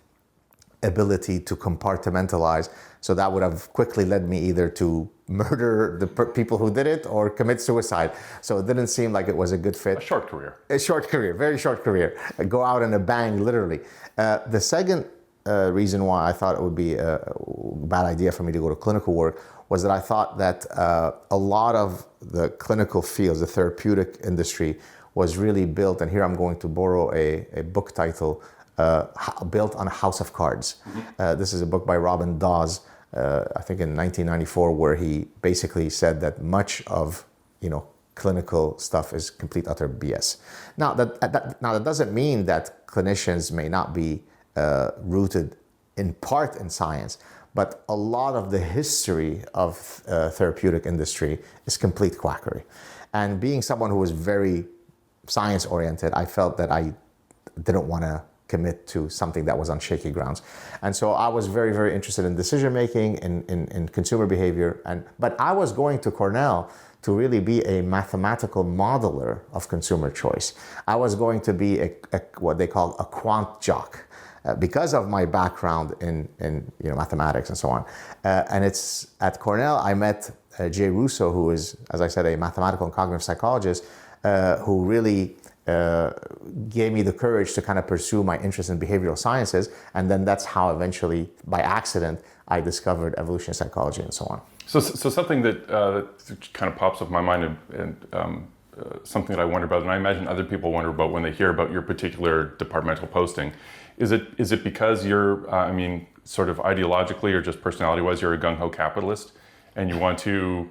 B: ability to compartmentalize. So that would have quickly led me either to murder the people who did it or commit suicide. So it didn't seem like it was a good fit.
A: A short career.
B: A short career, very short career. Go out in a bang, literally. The second reason why I thought it would be a bad idea for me to go to clinical work was that I thought that a lot of the clinical fields, the therapeutic industry, was really built, and here I'm going to borrow a book title, built on a house of cards. Mm-hmm. This is a book by Robin Dawes, I think in 1994, where he basically said that much of, clinical stuff is complete utter BS. Now that doesn't mean that clinicians may not be rooted in part in science, but a lot of the history of therapeutic industry is complete quackery. And being someone who was very science oriented, I felt that I didn't want to commit to something that was on shaky grounds. And so I was very, very interested in decision making, in consumer behavior. But I was going to Cornell to really be a mathematical modeler of consumer choice. I was going to be what they call a quant jock. Because of my background in mathematics and so on. And it's at Cornell I met Jay Russo, who is, as I said, a mathematical and cognitive psychologist, who really gave me the courage to kind of pursue my interest in behavioral sciences. And then that's how eventually, by accident, I discovered evolutionary psychology and so on.
A: So something that kind of pops up in my mind and something that I wonder about, and I imagine other people wonder about when they hear about your particular departmental posting, is it because you're, sort of ideologically or just personality-wise, you're a gung-ho capitalist, and you want to,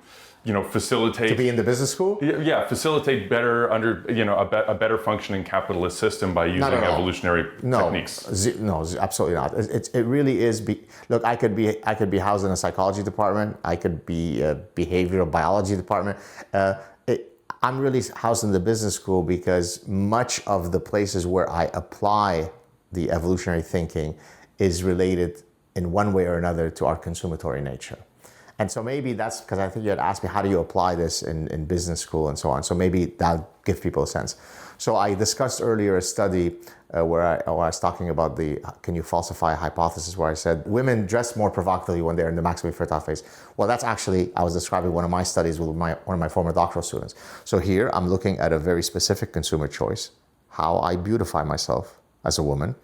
A: facilitate...
B: To be in the business school?
A: Yeah, facilitate better under, a better functioning capitalist system by using evolutionary techniques.
B: No, absolutely not. It really is. Look, I could be housed in a psychology department. I could be a behavioral biology department. I'm really housed in the business school because much of the places where I apply the evolutionary thinking is related in one way or another to our consumatory nature. And so maybe that's because I think you had asked me, how do you apply this in business school and so on? So maybe that'll give people a sense. So I discussed earlier a study where I was talking about the can you falsify a hypothesis, where I said women dress more provocatively when they're in the maximally fertile phase. Well, that's actually, I was describing one of my studies with one of my former doctoral students. So here I'm looking at a very specific consumer choice, how I beautify myself as a woman,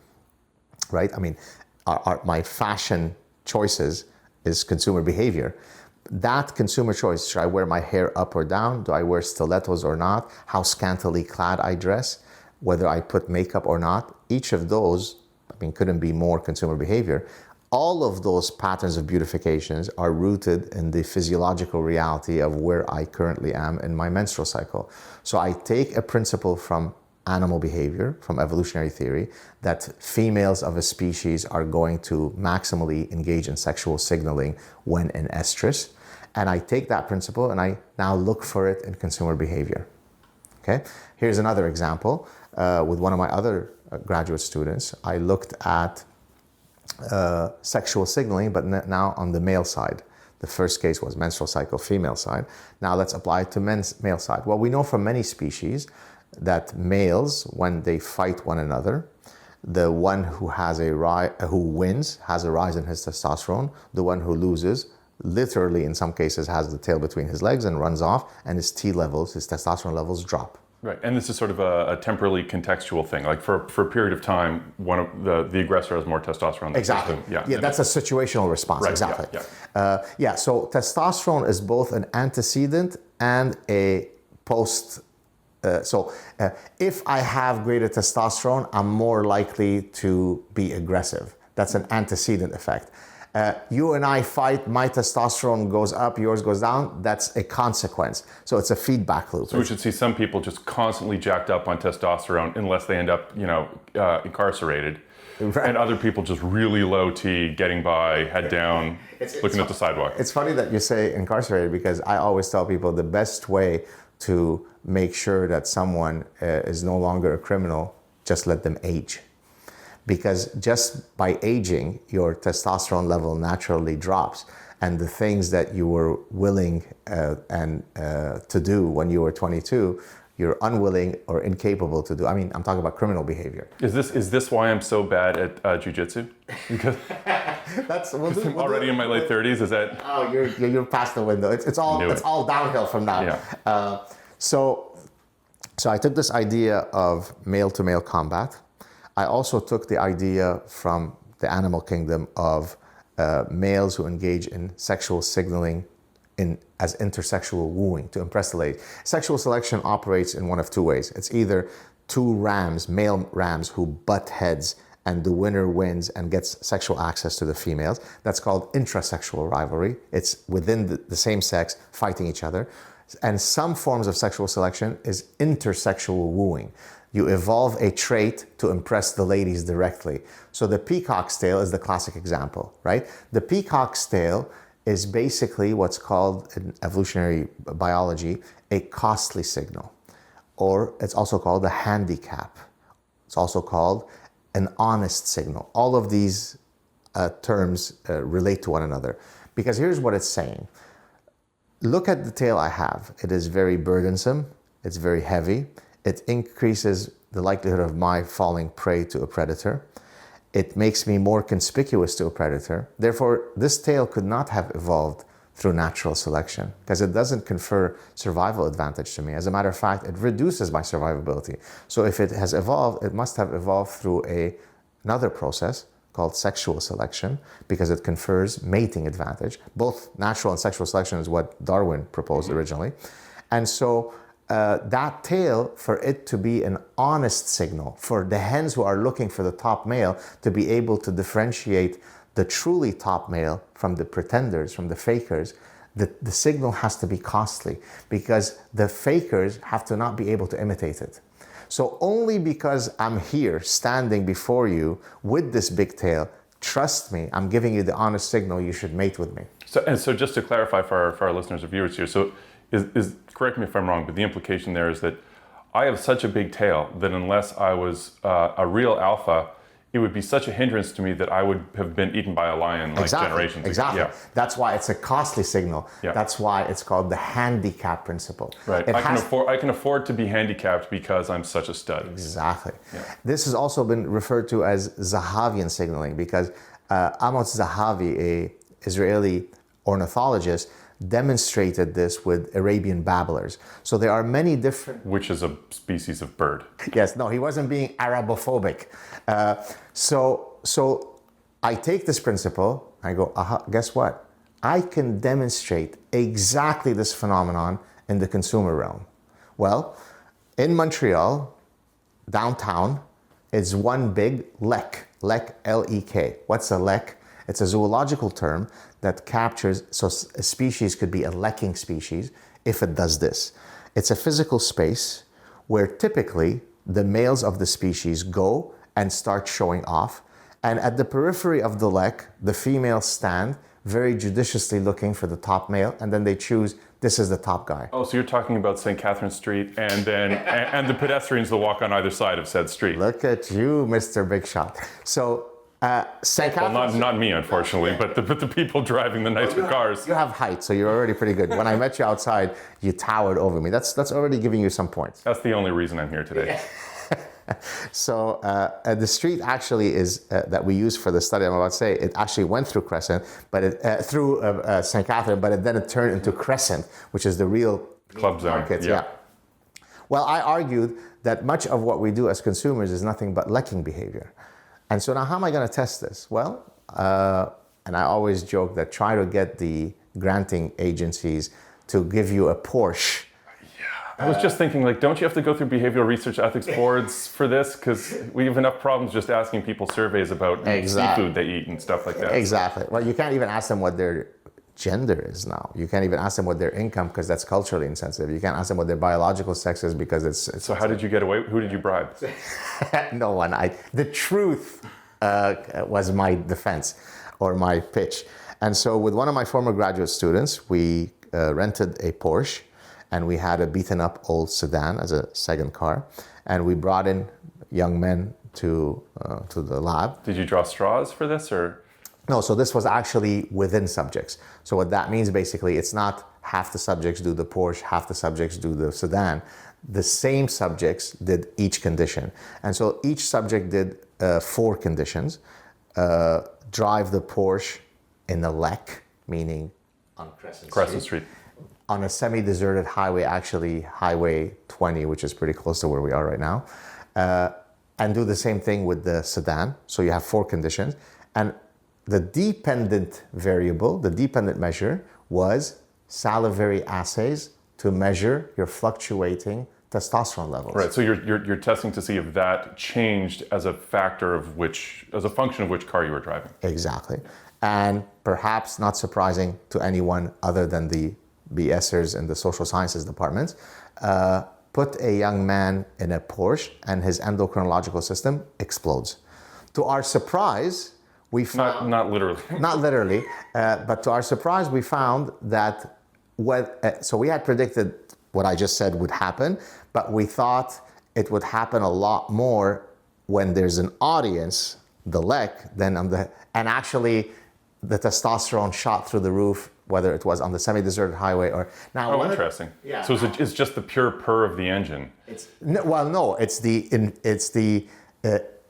B: right? My fashion choices is consumer behavior. That consumer choice, should I wear my hair up or down? Do I wear stilettos or not? How scantily clad I dress? Whether I put makeup or not? Each of those, couldn't be more consumer behavior. All of those patterns of beautifications are rooted in the physiological reality of where I currently am in my menstrual cycle. So I take a principle from animal behavior, from evolutionary theory, that females of a species are going to maximally engage in sexual signaling when in estrus. And I take that principle and I now look for it in consumer behavior. Okay? Here's another example. With one of my other graduate students, I looked at sexual signaling, but now on the male side. The first case was menstrual cycle, female side. Now let's apply it to male side. Well, we know from many species that males, when they fight one another, the one who wins has a rise in his testosterone. The one who loses, literally in some cases, has the tail between his legs and runs off, and his testosterone levels drop.
A: Right, and this is sort of a temporally contextual thing. Like for a period of time, one of the aggressor has more testosterone. Than
B: Exactly. Yeah, that's a situational response.
A: Right,
B: exactly.
A: Yeah.
B: So testosterone is both an antecedent and a post. If I have greater testosterone, I'm more likely to be aggressive. That's an antecedent effect. You and I fight, my testosterone goes up, yours goes down. That's a consequence. So it's a feedback loop.
A: So we should see some people just constantly jacked up on testosterone unless they end up, incarcerated.
B: Right.
A: And other people just really low T, getting by, head down, looking at the sidewalk.
B: It's funny that you say incarcerated, because I always tell people the best way to make sure that someone is no longer a criminal, just let them age. Because just by aging, your testosterone level naturally drops. And the things that you were willing to do when you were 22, you're unwilling or incapable to do. I mean, I'm talking about criminal behavior.
A: Is this why I'm so bad at jiu-jitsu? Because I'm already in my late 30s. Is that?
B: Oh, you're past the window. It's all downhill from now.
A: Yeah.
B: So I took this idea of male-to-male combat. I also took the idea from the animal kingdom of males who engage in sexual signaling as intersexual wooing to impress the lady. Sexual selection operates in one of two ways. It's either two rams, male rams, who butt heads and the winner wins and gets sexual access to the females. That's called intrasexual rivalry. It's within the same sex fighting each other. And some forms of sexual selection is intersexual wooing. You evolve a trait to impress the ladies directly. So the peacock's tail is the classic example, right? The peacock's tail is basically what's called in evolutionary biology a costly signal, or it's also called a handicap. It's also called an honest signal. All of these terms relate to one another, because here's what it's saying. Look at the tail I have. It is very burdensome. It's very heavy. It increases the likelihood of my falling prey to a predator. It makes me more conspicuous to a predator. Therefore, this tail could not have evolved through natural selection, because it doesn't confer survival advantage to me. As a matter of fact, it reduces my survivability. So if it has evolved, it must have evolved through another process called sexual selection, because it confers mating advantage. Both natural and sexual selection is what Darwin proposed originally. And so that tail, for it to be an honest signal, for the hens who are looking for the top male to be able to differentiate the truly top male from the pretenders, from the fakers, the signal has to be costly, because the fakers have to not be able to imitate it. So only because I'm here standing before you with this big tail, trust me, I'm giving you the honest signal you should mate with me.
A: So just to clarify for our listeners or viewers here, so is correct me if I'm wrong, but the implication there is that I have such a big tail that unless I was a real alpha, it would be such a hindrance to me that I would have been eaten by a lion generations ago.
B: Exactly. Yeah. That's why it's a costly signal.
A: Yeah.
B: That's why it's called the handicap principle.
A: Right. I can afford to be handicapped because I'm such a stud.
B: Exactly.
A: Yeah.
B: This has also been referred to as Zahavian signaling, because Amos Zahavi, an Israeli ornithologist, demonstrated this with Arabian babblers. So there are many different...
A: Which is a species of bird.
B: Yes, no, he wasn't being Arabophobic. So I take this principle, I go, aha, guess what? I can demonstrate exactly this phenomenon in the consumer realm. Well, in Montreal, downtown, it's one big lek, L-E-K. What's a lek? It's a zoological term that captures, so a species could be a lekking species if it does this. It's a physical space where typically the males of the species go and start showing off. And at the periphery of the lek, the females stand very judiciously looking for the top male, and then they choose, this is the top guy.
A: Oh, so you're talking about St. Catherine Street and then and the pedestrians that walk on either side of said street.
B: Look at you, Mr. Big Shot. So St. Catherine...
A: Well, not me, unfortunately, but the people driving the nicer cars.
B: You have height, so you're already pretty good. When I met you outside, you towered over me. That's already giving you some points.
A: That's the only reason I'm here today.
B: So the street actually is that we use for the study I'm about to say, it actually went through Crescent, but through St. Catherine, but then it turned into Crescent, which is the real
A: club zone.
B: Market. Yeah. Well, I argued that much of what we do as consumers is nothing but lekking behavior. And so now how am I going to test this? Well, and I always joke that try to get the granting agencies to give you a Porsche
A: I was just thinking, like, don't you have to go through behavioral research ethics boards for this? Because we have enough problems just asking people surveys about seafood they eat and stuff like that.
B: Exactly. Well, you can't even ask them what their gender is now. You can't even ask them what their income, because that's culturally insensitive. You can't ask them what their biological sex is, because it's
A: So how did you get away? Who did you bribe?
B: No one. The truth was my defense or my pitch. And so with one of my former graduate students, we rented a Porsche, and we had a beaten up old sedan as a second car. And we brought in young men to the lab.
A: Did you draw straws for this, or?
B: No, so this was actually within subjects. So what that means, basically, it's not half the subjects do the Porsche, half the subjects do the sedan. The same subjects did each condition. And so each subject did 4 conditions. Drive the Porsche in the Lek, meaning on Crescent
A: Street.
B: On a semi-deserted highway, actually Highway 20, which is pretty close to where we are right now. And do the same thing with the sedan. So you have 4 conditions. And the dependent variable, the dependent measure, was salivary assays to measure your fluctuating testosterone levels.
A: Right. So you're testing to see if that changed as a factor of as a function of which car you were driving.
B: Exactly. And perhaps not surprising to anyone other than the BSers in the social sciences departments, put a young man in a Porsche and his endocrinological system explodes. To our surprise, we found...
A: Not literally.
B: Not literally, but to our surprise, we found that so we had predicted what I just said would happen, but we thought it would happen a lot more when there's an audience, the Lek, than on the... And actually, the testosterone shot through the roof, whether it was on the semi-deserted highway or... Now,
A: interesting.
B: Yeah.
A: So it's just the pure purr of the engine.
B: It's the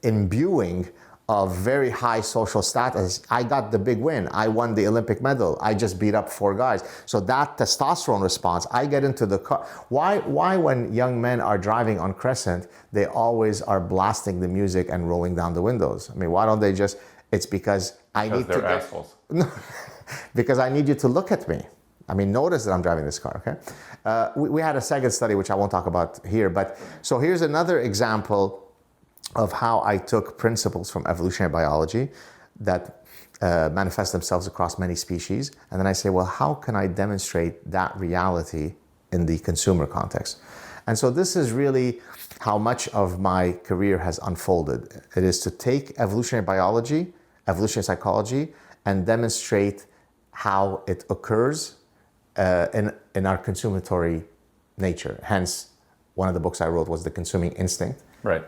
B: imbuing of very high social status. I got the big win. I won the Olympic medal. I just beat up 4 guys. So that testosterone response, I get into the car. Why when young men are driving on Crescent, they always are blasting the music and rolling down the windows? I mean, why don't they just... It's because I need to...
A: They're assholes.
B: Because I need you to look at me. I mean, notice that I'm driving this car, okay? We had a second study, which I won't talk about here, but so here's another example of how I took principles from evolutionary biology that manifest themselves across many species, and then I say, well, how can I demonstrate that reality in the consumer context? And so this is really how much of my career has unfolded. It is to take evolutionary biology, evolutionary psychology, and demonstrate how it occurs in our consumatory nature. Hence, one of the books I wrote was The Consuming Instinct.
A: Right.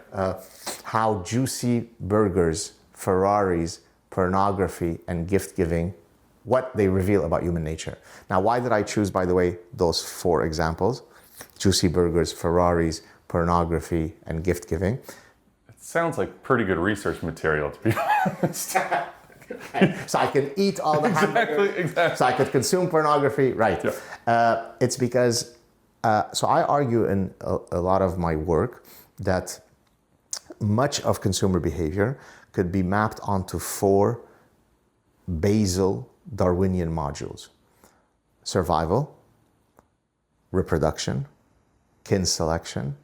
B: How juicy burgers, Ferraris, pornography, and gift-giving, what they reveal about human nature. Now, why did I choose, by the way, those 4 examples? Juicy burgers, Ferraris, pornography, and gift-giving.
A: It sounds like pretty good research material, to be honest.
B: So I can eat all the hamburgers.
A: Exactly.
B: So I could consume pornography. Right. Yeah. It's because, so I argue in a lot of my work that much of consumer behavior could be mapped onto 4 basal Darwinian modules: survival, reproduction, kin selection,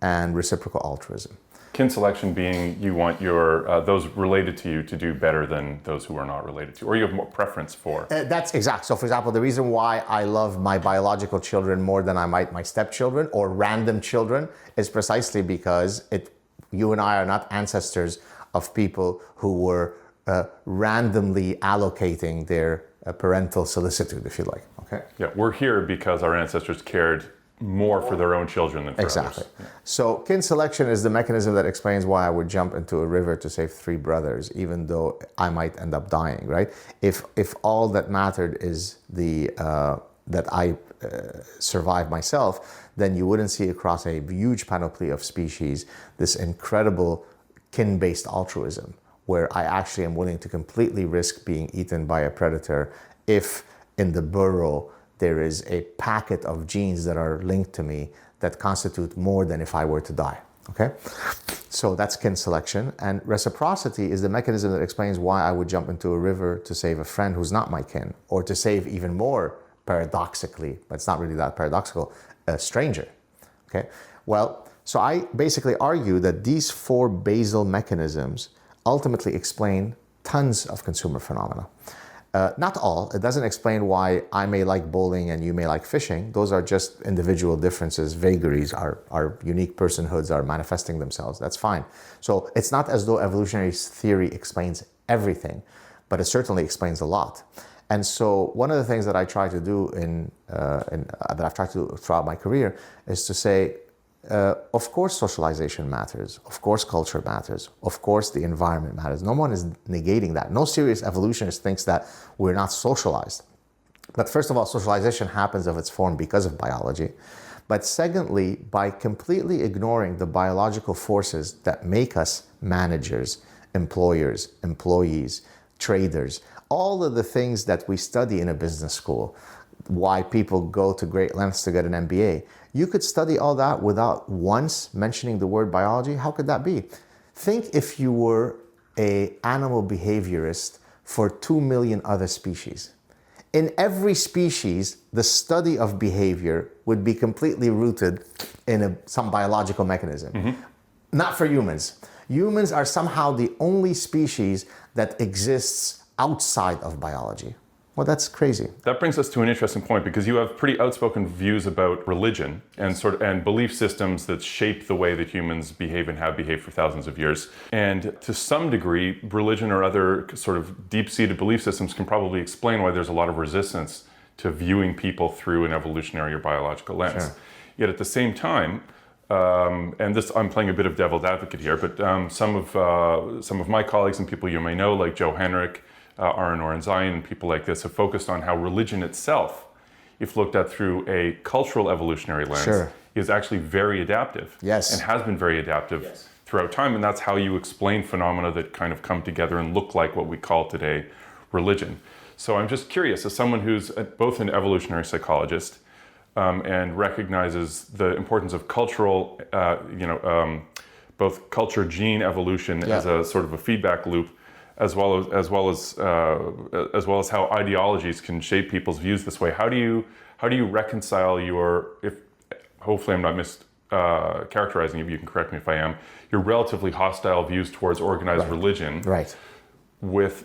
B: and reciprocal altruism.
A: Kin selection being you want your those related to you to do better than those who are not related to, or you have more preference for.
B: That's exact. So, for example, the reason why I love my biological children more than I might my stepchildren or random children is precisely because you and I are not ancestors of people who were randomly allocating their parental solicitude, if you like. Okay.
A: Yeah, we're here because our ancestors cared more for their own children than for
B: exactly.
A: others. Yeah.
B: So kin selection is the mechanism that explains why I would jump into a river to save 3 brothers, even though I might end up dying, right? If all that mattered is that I survive myself, then you wouldn't see across a huge panoply of species this incredible kin-based altruism, where I actually am willing to completely risk being eaten by a predator if in the burrow there is a packet of genes that are linked to me that constitute more than if I were to die, okay? So that's kin selection. And reciprocity is the mechanism that explains why I would jump into a river to save a friend who's not my kin, or to save even more paradoxically, but it's not really that paradoxical, a stranger, Okay, well, so I basically argue that these four basal mechanisms ultimately explain tons of consumer phenomena. Not all. It doesn't explain why I may like bowling and you may like fishing. Those are just individual differences, vagaries. Our unique personhoods are manifesting themselves. That's fine. So it's not as though evolutionary theory explains everything, but it certainly explains a lot. And so one of the things that I try to do that I've tried to do throughout my career is to say, of course socialization matters, of course culture matters, of course the environment matters. No one is negating that. No serious evolutionist thinks that we're not socialized. But first of all, socialization happens of its form because of biology. But secondly, by completely ignoring the biological forces that make us managers, employers, employees, traders, all of the things that we study in a business school, why people go to great lengths to get an MBA. You could study all that without once mentioning the word biology. How could that be? Think if you were an animal behaviorist for 2 million other species. In every species, the study of behavior would be completely rooted in some biological mechanism. Mm-hmm. Not for humans. Humans are somehow the only species that exists outside of biology. Well, that's crazy.
A: That brings us to an interesting point, because you have pretty outspoken views about religion and belief systems that shape the way that humans behave and have behaved for thousands of years. And to some degree, religion or other sort of deep-seated belief systems can probably explain why there's a lot of resistance to viewing people through an evolutionary or biological lens. Sure. Yet at the same time, and this, I'm playing a bit of devil's advocate here, but some of my colleagues and people you may know, like Joe Henrich, Aaron Orenzion, and people like this, have focused on how religion itself, if looked at through a cultural evolutionary lens, sure, is actually very adaptive.
B: Yes.
A: And has been very adaptive, yes, throughout time. And that's how you explain phenomena that kind of come together and look like what we call today religion. So I'm just curious, as someone who's both an evolutionary psychologist and recognizes the importance of cultural, both culture gene evolution, yeah, as a sort of a feedback loop, as well as how ideologies can shape people's views this way. How do you reconcile hopefully I'm not characterizing you can correct me if I am, your relatively hostile views towards organized, right, religion,
B: right,
A: with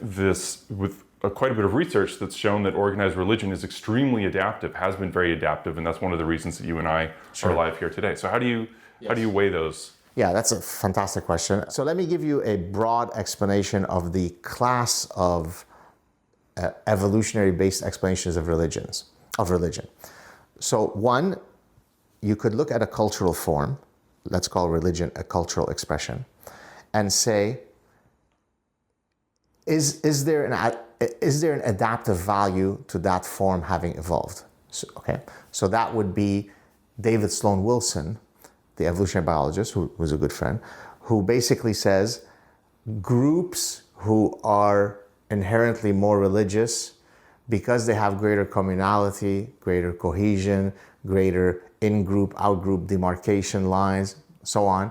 A: quite a bit of research that's shown that organized religion is extremely adaptive, has been very adaptive, and that's one of the reasons that you and I, sure, are alive here today. So how do you weigh those?
B: Yeah, that's a fantastic question. So let me give you a broad explanation of the class of evolutionary-based explanations of religion. So one, you could look at a cultural form, let's call religion a cultural expression, and say, is there an adaptive value to that form having evolved? So that would be David Sloan Wilson, the evolutionary biologist, who was a good friend, who basically says groups who are inherently more religious, because they have greater communality, greater cohesion, greater in-group, out-group demarcation lines, so on,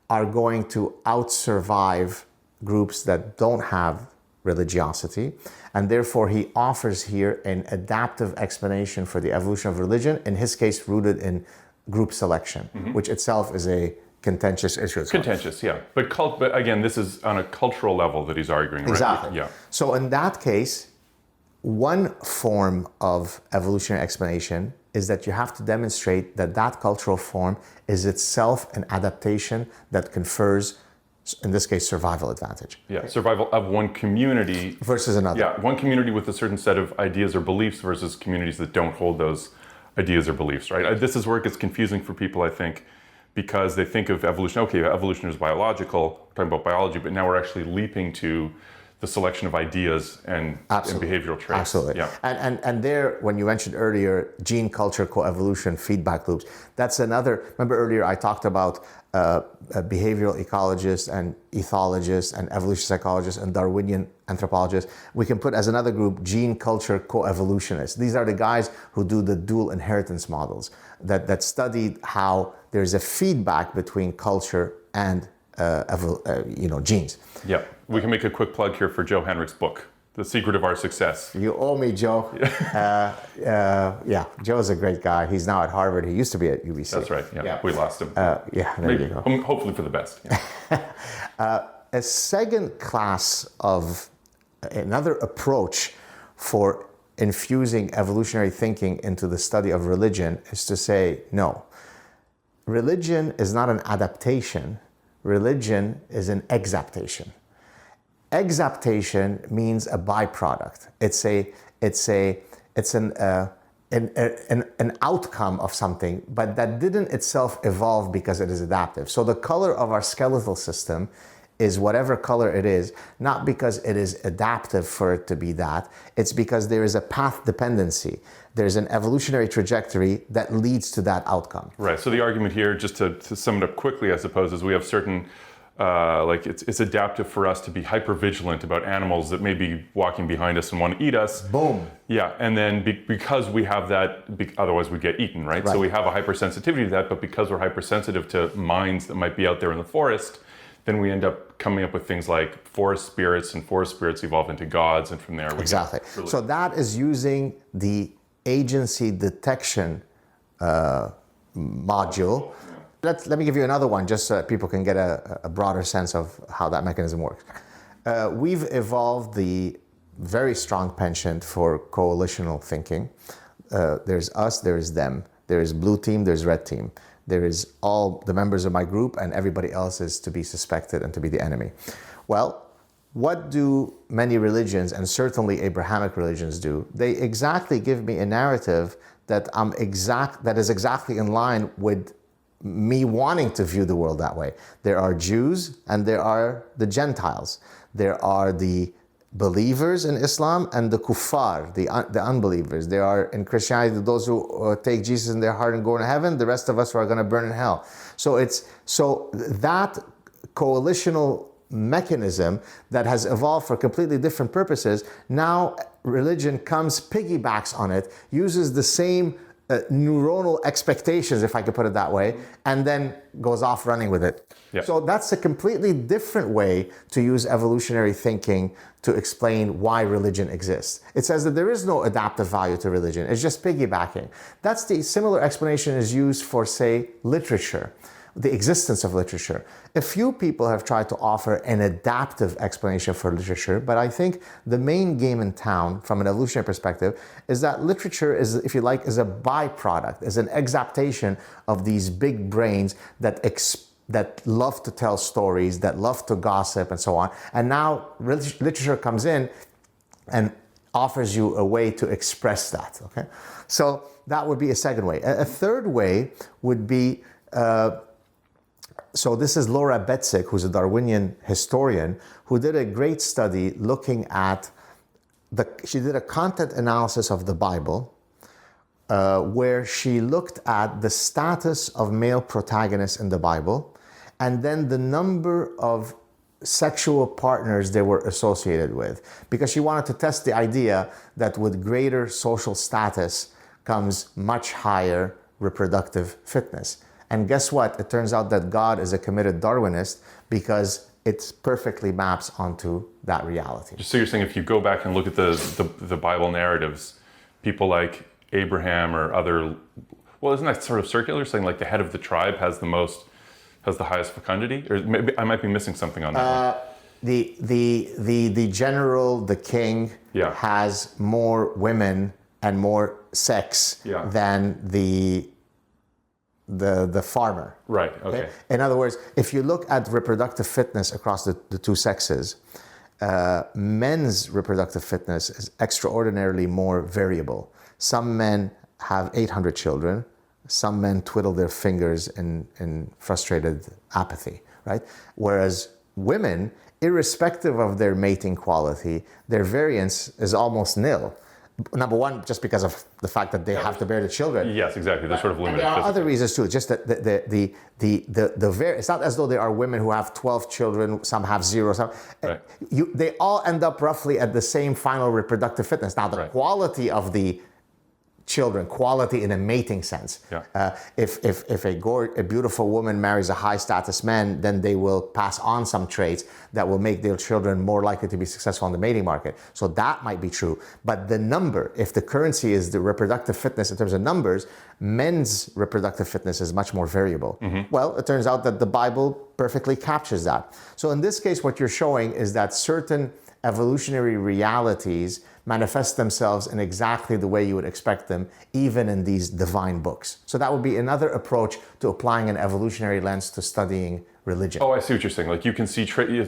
B: are going to out-survive groups that don't have religiosity. And therefore, he offers here an adaptive explanation for the evolution of religion, in his case rooted in group selection, mm-hmm, which itself is a contentious issue.
A: Contentious, yeah. But again, this is on a cultural level that he's arguing, right?
B: Exactly.
A: Yeah.
B: So in that case, one form of evolutionary explanation is that you have to demonstrate that that cultural form is itself an adaptation that confers, in this case, survival advantage.
A: Yeah, survival of one community
B: versus another.
A: Yeah, one community with a certain set of ideas or beliefs versus communities that don't hold those ideas or beliefs, right? This is where it gets confusing for people, I think, because they think of evolution, okay, evolution is biological, we're talking about biology, but now we're actually leaping to the selection of ideas and behavioral traits. Absolutely. Yeah.
B: And there, when you mentioned earlier, gene culture coevolution feedback loops, that's another, remember earlier I talked about behavioral ecologists and ethologists and evolution psychologists and Darwinian anthropologists. We can put as another group gene culture coevolutionists. These are the guys who do the dual inheritance models that studied how there's a feedback between culture and genes.
A: Yeah, we can make a quick plug here for Joe Henrich's book The secret of our success.
B: You owe me, Joe. Yeah, Joe's a great guy. He's now at Harvard. He used to be at UBC.
A: That's right. Yeah. We lost him.
B: Yeah, there you go.
A: Hopefully for the best. Yeah.
B: A second class of another approach for infusing evolutionary thinking into the study of religion is to say, no, religion is not an adaptation. Religion is an exaptation. Exaptation means a byproduct. It's an outcome of something, but that didn't itself evolve because it is adaptive. So the color of our skeletal system is whatever color it is, not because it is adaptive for it to be that. It's because there is a path dependency. There's an evolutionary trajectory that leads to that outcome.
A: Right. So the argument here, just to sum it up quickly, I suppose, is we have certain it's adaptive for us to be hyper-vigilant about animals that may be walking behind us and want to eat us.
B: Boom.
A: Yeah, and then because we have that, otherwise we get eaten, right? So we have a hypersensitivity to that, but because we're hypersensitive to minds that might be out there in the forest, then we end up coming up with things like forest spirits, and forest spirits evolve into gods, and from there we
B: Exactly.
A: Really
B: so that is using the agency detection module. Let me give you another one just so that people can get a broader sense of how that mechanism works. We've evolved the very strong penchant for coalitional thinking. There's us, there's them. There's blue team, there's red team. There is all the members of my group, and everybody else is to be suspected and to be the enemy. Well, what do many religions, and certainly Abrahamic religions, do? They exactly give me a narrative that is exactly in line with me wanting to view the world that way. There are Jews and there are the Gentiles. There are the believers in Islam and the kuffar, the unbelievers. There are in Christianity those who take Jesus in their heart and go to heaven. The rest of us who are going to burn in hell. So that coalitional mechanism that has evolved for completely different purposes. Now religion piggybacks on it, uses the same neuronal expectations, if I could put it that way, and then goes off running with it.
A: Yep.
B: So that's a completely different way to use evolutionary thinking to explain why religion exists. It says that there is no adaptive value to religion. It's just piggybacking. That's the similar explanation is used for, say, literature, the existence of literature. A few people have tried to offer an adaptive explanation for literature, but I think the main game in town, from an evolutionary perspective, is that literature is, if you like, is a byproduct, is an exaptation of these big brains that love to tell stories, that love to gossip, and so on. And now literature comes in and offers you a way to express that. Okay, so that would be a second way. A third way would be. So this is Laura Betzik, who's a Darwinian historian, who did a great study looking at she did a content analysis of the Bible, where she looked at the status of male protagonists in the Bible, and then the number of sexual partners they were associated with, because she wanted to test the idea that with greater social status comes much higher reproductive fitness. And guess what? It turns out that God is a committed Darwinist because it perfectly maps onto that reality.
A: So you're saying if you go back and look at the Bible narratives, people like Abraham or other, well, isn't that sort of circular, saying like the head of the tribe has the highest fecundity? Or maybe I might be missing something on that.
B: The general, the king, has more women and more sex than the farmer.
A: Right, okay.
B: In other words, if you look at reproductive fitness across the two sexes, men's reproductive fitness is extraordinarily more variable. Some men have 800 children. Some men twiddle their fingers in frustrated apathy, right? Whereas women, irrespective of their mating quality, their variance is almost nil. Number one, just because of the fact that they have to bear the children.
A: Yes, exactly. They're sort of limited.
B: There are other reasons too. Just that it's not as though there are women who have 12 children, some have 0. Some they all end up roughly at the same final reproductive fitness. Now, the quality of the children, quality in a mating sense.
A: Yeah.
B: If a beautiful woman marries a high status man, then they will pass on some traits that will make their children more likely to be successful in the mating market. So that might be true. But the number, if the currency is the reproductive fitness in terms of numbers, men's reproductive fitness is much more variable. Well, it turns out that the Bible perfectly captures that. So in this case, what you're showing is that certain evolutionary realities manifest themselves in exactly the way you would expect them, even in these divine books. So that would be another approach to applying an evolutionary lens to studying religion.
A: Oh, I see what you're saying. Like you can see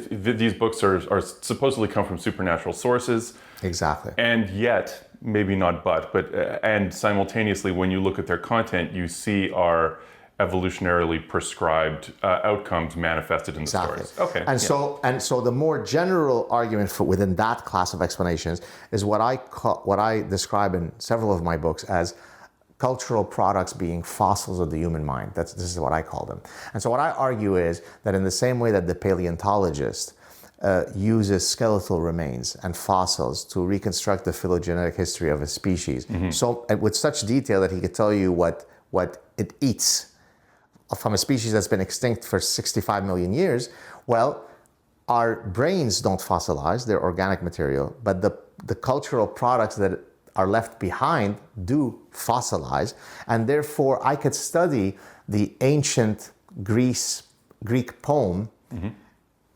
A: these books are supposedly come from supernatural sources.
B: Exactly.
A: And yet, maybe not but and simultaneously, when you look at their content, you see our evolutionarily prescribed outcomes manifested in the stories. Okay.
B: And so the more general argument within that class of explanations is what I describe in several of my books as cultural products being fossils of the human mind. This is what I call them. And so what I argue is that in the same way that the paleontologist uses skeletal remains and fossils to reconstruct the phylogenetic history of a species, so with such detail that he could tell you what it eats from a species that's been extinct for 65 million years, well, our brains don't fossilize, they're organic material, but the cultural products that are left behind do fossilize, and therefore I could study the ancient Greek poem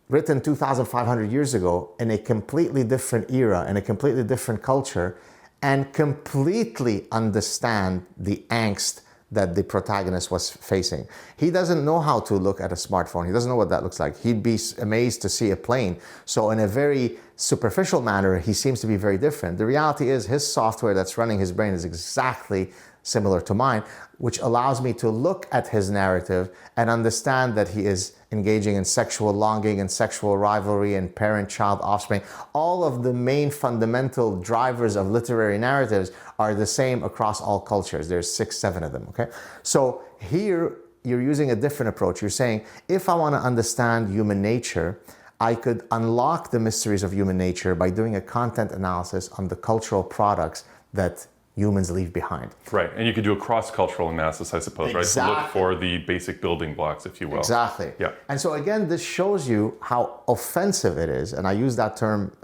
B: written 2,500 years ago in a completely different era, in a completely different culture, and completely understand the angst that the protagonist was facing. He doesn't know how to look at a smartphone. He doesn't know what that looks like. He'd be amazed to see a plane. So in a very superficial manner, he seems to be very different. The reality is his software that's running his brain is exactly similar to mine, which allows me to look at his narrative and understand that he is engaging in sexual longing and sexual rivalry and parent-child offspring. All of the main fundamental drivers of literary narratives are the same across all cultures. There's 6, 7 of them, okay? So here you're using a different approach. You're saying, if I want to understand human nature, I could unlock the mysteries of human nature by doing a content analysis on the cultural products that humans leave behind.
A: Right, and you could do a cross-cultural analysis, I suppose,
B: Exactly.
A: right? To look for the basic building blocks, if you will.
B: Exactly.
A: Yeah.
B: And so again, this shows you how offensive it is, and I use that term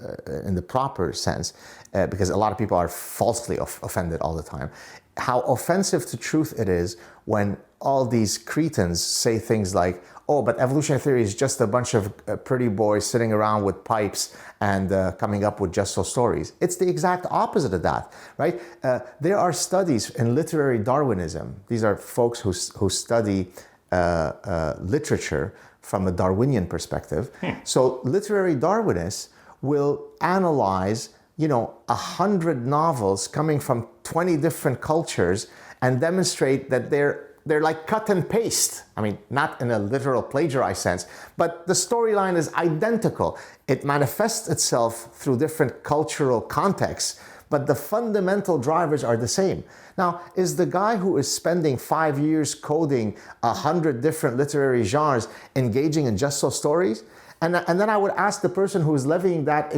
B: in the proper sense because a lot of people are falsely offended all the time. How offensive to truth it is when all these cretins say things like, oh, but evolutionary theory is just a bunch of pretty boys sitting around with pipes and coming up with just so stories. It's the exact opposite of that, right? There are studies in literary Darwinism. These are folks who study literature from a Darwinian perspective. So literary Darwinists will analyze 100 novels coming from 20 different cultures and demonstrate that they're like cut and paste. I mean, not in a literal plagiarized sense, but the storyline is identical. It manifests itself through different cultural contexts, but the fundamental drivers are the same. Now, is the guy who is spending 5 years coding 100 different literary genres engaging in just so stories? And then I would ask the person who is levying that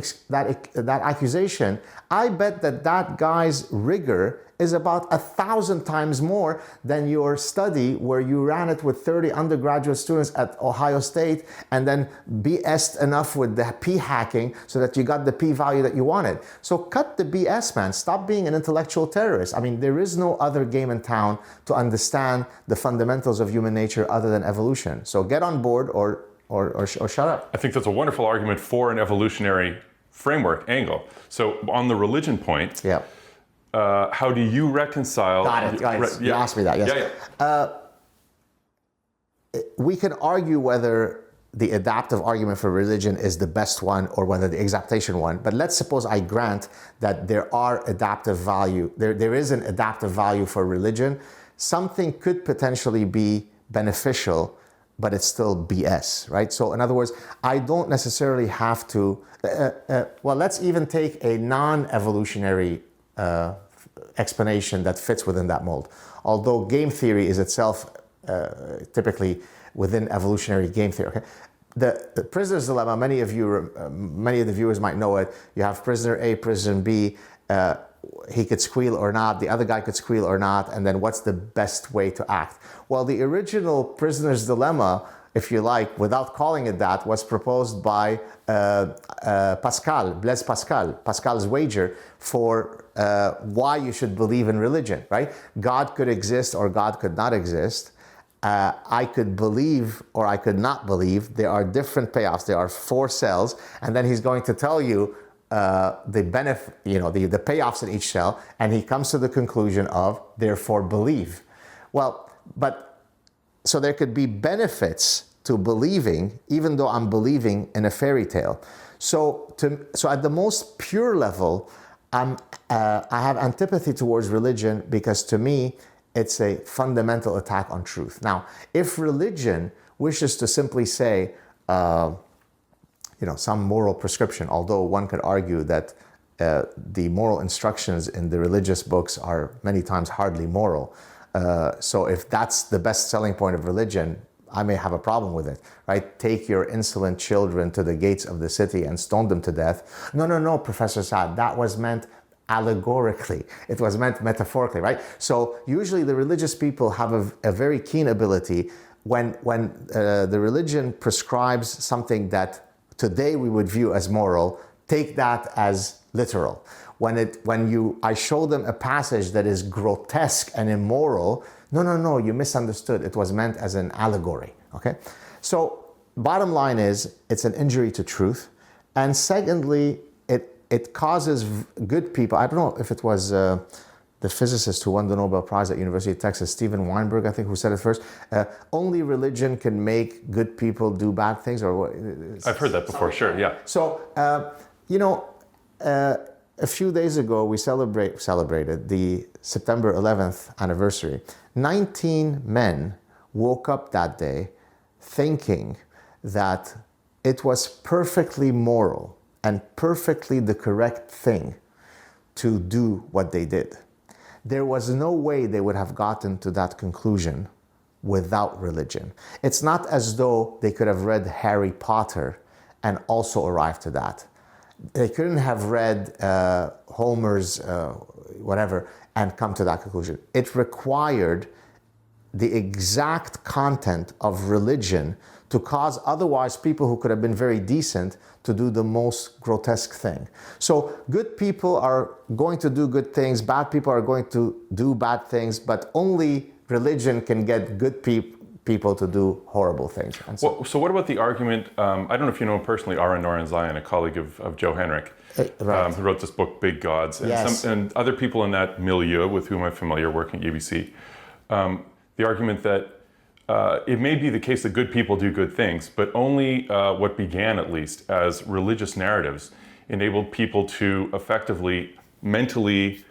B: accusation, I bet that guy's rigor is about 1,000 times more than your study where you ran it with 30 undergraduate students at Ohio State and then BS'd enough with the p-hacking so that you got the p-value that you wanted. So cut the BS, man. Stop being an intellectual terrorist. I mean, there is no other game in town to understand the fundamentals of human nature other than evolution. So get on board or shut up.
A: I think that's a wonderful argument for an evolutionary framework angle. So on the religion point,
B: Yeah.
A: How do you reconcile...
B: Got it. You asked me that, yes. We can argue whether the adaptive argument for religion is the best one or whether the exaptation one, but let's suppose I grant that there are adaptive value. There is an adaptive value for religion. Something could potentially be beneficial, but it's still BS, right? So in other words, I don't necessarily have to, well, let's even take a non-evolutionary explanation that fits within that mold. Although game theory is itself typically within evolutionary game theory. Okay? The prisoner's dilemma, many of the viewers might know it. You have prisoner A, prisoner B. he could squeal or not, the other guy could squeal or not, and then what's the best way to act? Well, the original prisoner's dilemma, if you like, without calling it that, was proposed by Blaise Pascal, Pascal's wager for why you should believe in religion, right? God could exist or God could not exist. I could believe or I could not believe. There are different payoffs. There are 4 cells, and then he's going to tell you the benefit, the payoffs in each cell, and he comes to the conclusion of therefore believe. Well, so there could be benefits to believing, even though I'm believing in a fairy tale. So at the most pure level, I have antipathy towards religion because to me, it's a fundamental attack on truth. Now, if religion wishes to simply say, some moral prescription, although one could argue that the moral instructions in the religious books are many times hardly moral. So if that's the best selling point of religion, I may have a problem with it, right? Take your insolent children to the gates of the city and stone them to death. No, Professor Saad, that was meant allegorically. It was meant metaphorically, right? So usually the religious people have a very keen ability when the religion prescribes something that today we would view as moral, take that as literal. When I show them a passage that is grotesque and immoral, no, you misunderstood. It was meant as an allegory, okay? So bottom line is, it's an injury to truth. And secondly, it causes good people, I don't know if it was the physicist who won the Nobel Prize at University of Texas, Steven Weinberg, I think, who said it first, only religion can make good people do bad things, or what?
A: I've heard that before, sure, yeah.
B: So, a few days ago, we celebrated the September 11th anniversary. 19 men woke up that day thinking that it was perfectly moral and perfectly the correct thing to do what they did. There was no way they would have gotten to that conclusion without religion. It's not as though they could have read Harry Potter and also arrived to that. They couldn't have read Homer's whatever and come to that conclusion. It required the exact content of religion to cause otherwise people who could have been very decent to do the most grotesque thing. So good people are going to do good things, bad people are going to do bad things, but only religion can get good people to do horrible things. And
A: so what about the argument, I don't know if you know him personally, Aaron Noren-Zion, a colleague of Joe Henrik,
B: right.
A: Who wrote this book, Big Gods, and,
B: yes.
A: And other people in that milieu with whom I'm familiar working at UBC. The argument that it may be the case that good people do good things, but only what began, at least, as religious narratives enabled people to effectively, mentally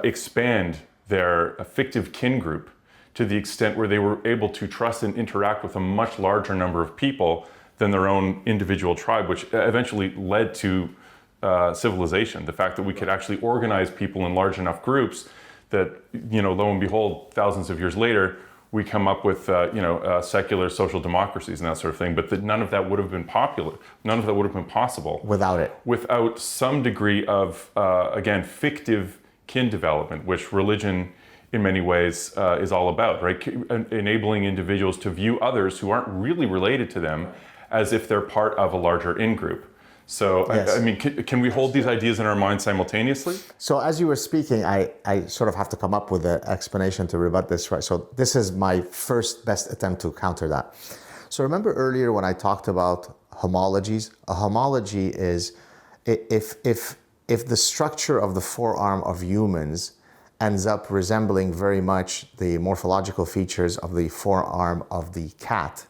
A: expand their fictive kin group to the extent where they were able to trust and interact with a much larger number of people than their own individual tribe, which eventually led to civilization. The fact that we could actually organize people in large enough groups that, lo and behold, thousands of years later, we come up with, secular social democracies and that sort of thing, but that none of that would have been popular. None of that would have been possible.
B: Without it.
A: Without some degree of, again, fictive kin development, which religion in many ways is all about, right? Enabling individuals to view others who aren't really related to them as if they're part of a larger in-group. So, yes. Can we hold these ideas in our minds simultaneously?
B: So as you were speaking, I sort of have to come up with an explanation to rebut this, right? So this is my first best attempt to counter that. So remember earlier when I talked about homologies? A homology is if the structure of the forearm of humans ends up resembling very much the morphological features of the forearm of the cat,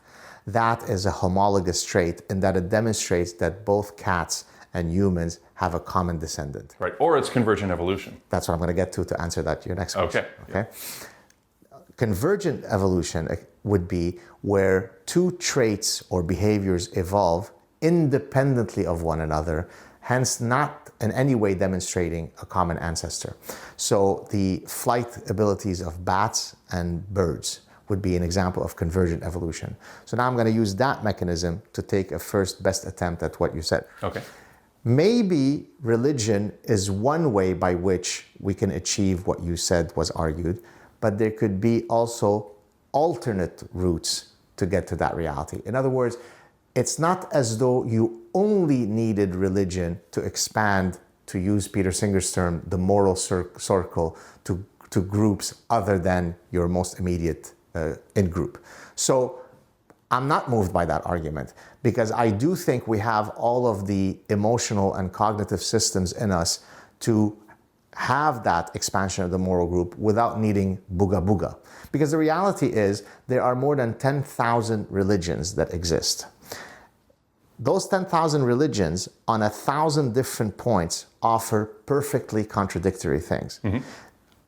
B: that is a homologous trait in that it demonstrates that both cats and humans have a common descendant.
A: Right, or it's convergent evolution.
B: That's what I'm going to get to answer your next question. Okay. Convergent evolution would be where two traits or behaviors evolve independently of one another, hence not in any way demonstrating a common ancestor. So the flight abilities of bats and birds would be an example of convergent evolution. So now I'm going to use that mechanism to take a first best attempt at what you said.
A: Okay.
B: Maybe religion is one way by which we can achieve what you said was argued, but there could be also alternate routes to get to that reality. In other words, it's not as though you only needed religion to expand, to use Peter Singer's term, the moral circle to groups other than your most immediate in-group. So I'm not moved by that argument, because I do think we have all of the emotional and cognitive systems in us to have that expansion of the moral group without needing booga booga. Because the reality is there are more than 10,000 religions that exist. Those 10,000 religions on 1,000 different points offer perfectly contradictory things. Mm-hmm.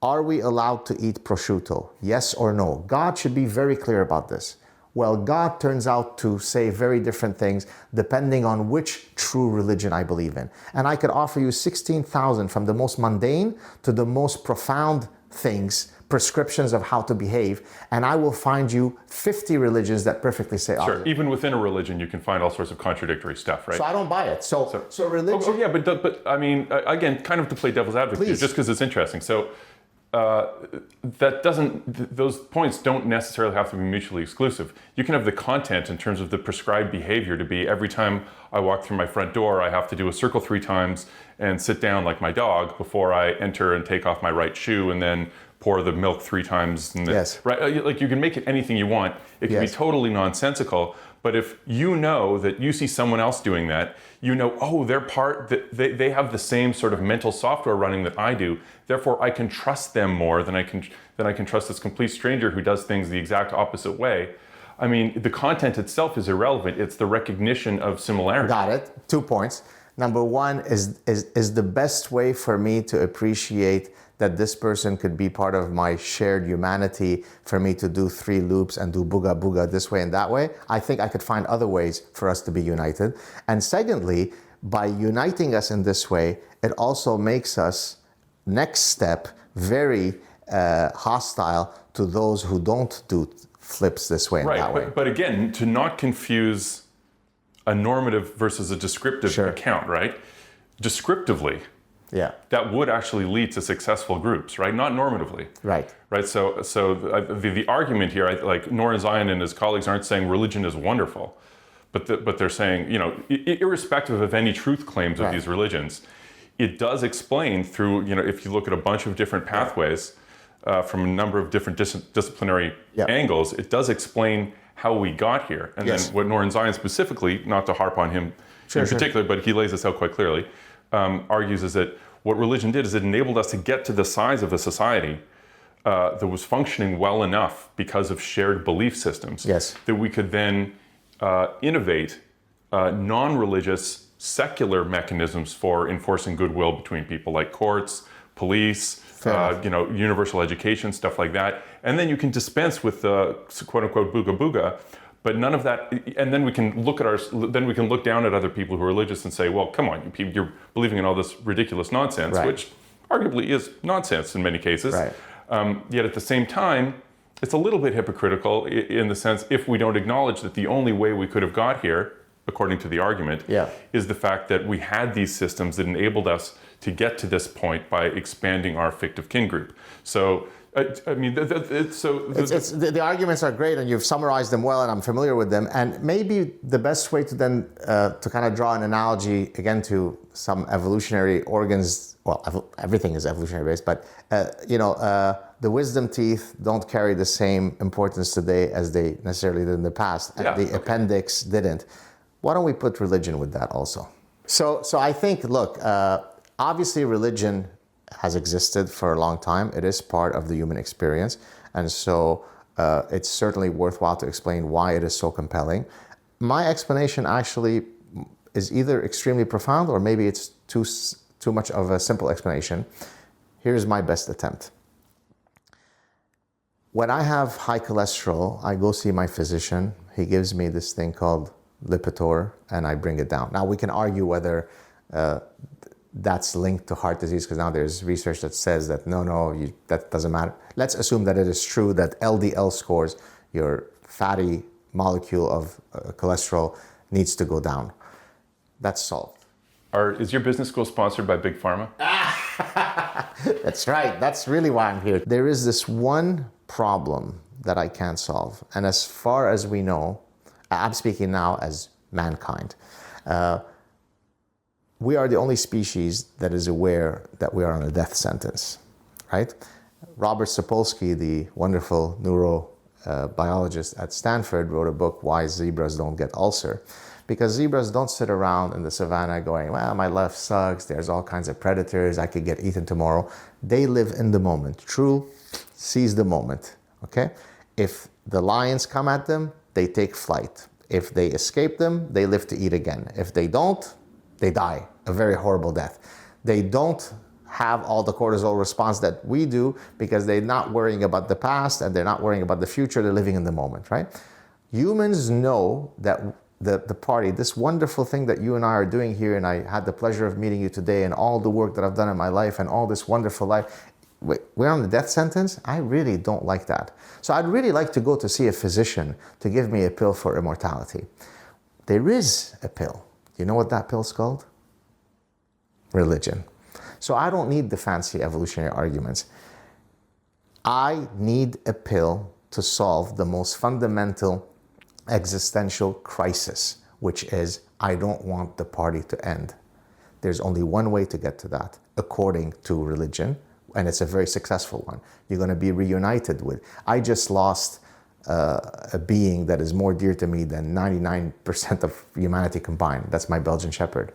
B: Are we allowed to eat prosciutto? Yes or no? God should be very clear about this. Well, God turns out to say very different things depending on which true religion I believe in. And I could offer you 16,000 from the most mundane to the most profound things, prescriptions of how to behave, and I will find you 50 religions that perfectly say
A: opposite. Sure, even within a religion you can find all sorts of contradictory stuff, right?
B: So I don't buy it. So religion...
A: Oh yeah, but I mean, again, kind of to play devil's advocate,
B: Please.
A: Just because it's interesting. So that doesn't, those points don't necessarily have to be mutually exclusive. You can have the content in terms of the prescribed behavior to be every time I walk through my front door, I have to do a circle 3 times and sit down like my dog before I enter and take off my right shoe and then pour the milk 3 times. And
B: yes.
A: Right? Like you can make it anything you want. It can be totally nonsensical. But if you know that you see someone else doing that, you know, oh, they have the same sort of mental software running that I do. Therefore, I can trust them more than I can trust this complete stranger who does things the exact opposite way. I mean, the content itself is irrelevant. It's the recognition of similarity.
B: Got it. 2 points. Number one is the best way for me to appreciate that this person could be part of my shared humanity, for me to do 3 loops and do booga booga this way and that way. I think I could find other ways for us to be united. And secondly, by uniting us in this way, it also makes us, next step, very hostile to those who don't do flips this way and that way.
A: But again, to not confuse a normative versus a descriptive account, right? Descriptively, that would actually lead to successful groups, right? Not normatively.
B: Right.
A: So the argument here, like Nora Zion and his colleagues aren't saying religion is wonderful, but they're saying, you know, irrespective of any truth claims of these religions, it does explain through, you know, if you look at a bunch of different pathways from a number of different disciplinary angles, it does explain how we got here. And then what Nora Zion specifically, not to harp on him in particular, but he lays this out quite clearly, argues is that what religion did is it enabled us to get to the size of a society that was functioning well enough because of shared belief systems that we could then innovate non-religious secular mechanisms for enforcing goodwill between people, like courts, police, you know, universal education, stuff like that. And then you can dispense with the quote unquote booga booga. But none of that, and then we can look down at other people who are religious and say, well, come on, you're believing in all this ridiculous nonsense, which arguably is nonsense in many cases. Yet at the same time, it's a little bit hypocritical in the sense, if we don't acknowledge that the only way we could have got here, according to the argument, is the fact that we had these systems that enabled us to get to this point by expanding our fictive kin group. So, I mean,
B: the arguments are great, and you've summarized them well, and I'm familiar with them. And maybe the best way to then to kind of draw an analogy again to some evolutionary organs. Well, everything is evolutionary based, but you know, the wisdom teeth don't carry the same importance today as they necessarily did in the past, and the appendix didn't. Why don't we put religion with that also? So I think, look, obviously religion has existed for a long time. It is part of the human experience. And so it's certainly worthwhile to explain why it is so compelling. My explanation actually is either extremely profound or maybe it's too much of a simple explanation. Here's my best attempt. When I have high cholesterol, I go see my physician. He gives me this thing called Lipitor, and I bring it down. Now, we can argue whether that's linked to heart disease, because now there's research that says that that doesn't matter. Let's assume that it is true that LDL scores, your fatty molecule of cholesterol, needs to go down. That's solved.
A: Is your business school sponsored by Big Pharma?
B: That's right. That's really why I'm here. There is this one problem that I can't solve. And as far as we know, I'm speaking now as mankind, we are the only species that is aware that we are on a death sentence, right? Robert Sapolsky, the wonderful neurobiologist at Stanford, wrote a book, Why Zebras Don't Get Ulcer. Because zebras don't sit around in the savannah going, well, my life sucks, there's all kinds of predators, I could get eaten tomorrow. They live in the moment. True, seize the moment, okay? If the lions come at them, they take flight. If they escape them, they live to eat again. If they don't, they die a very horrible death. They don't have all the cortisol response that we do because they're not worrying about the past and they're not worrying about the future. They're living in the moment, right? Humans know that the party, this wonderful thing that you and I are doing here, and I had the pleasure of meeting you today, and all the work that I've done in my life and all this wonderful life, we're on the death sentence. I really don't like that. So I'd really like to go to see a physician to give me a pill for immortality. There is a pill. You know what that pill's called? Religion. So I don't need the fancy evolutionary arguments. I need a pill to solve the most fundamental existential crisis, which is I don't want the party to end. There's only one way to get to that, according to religion, and it's a very successful one. You're going to be reunited with. I just lost a being that is more dear to me than 99% of humanity combined. That's my Belgian Shepherd.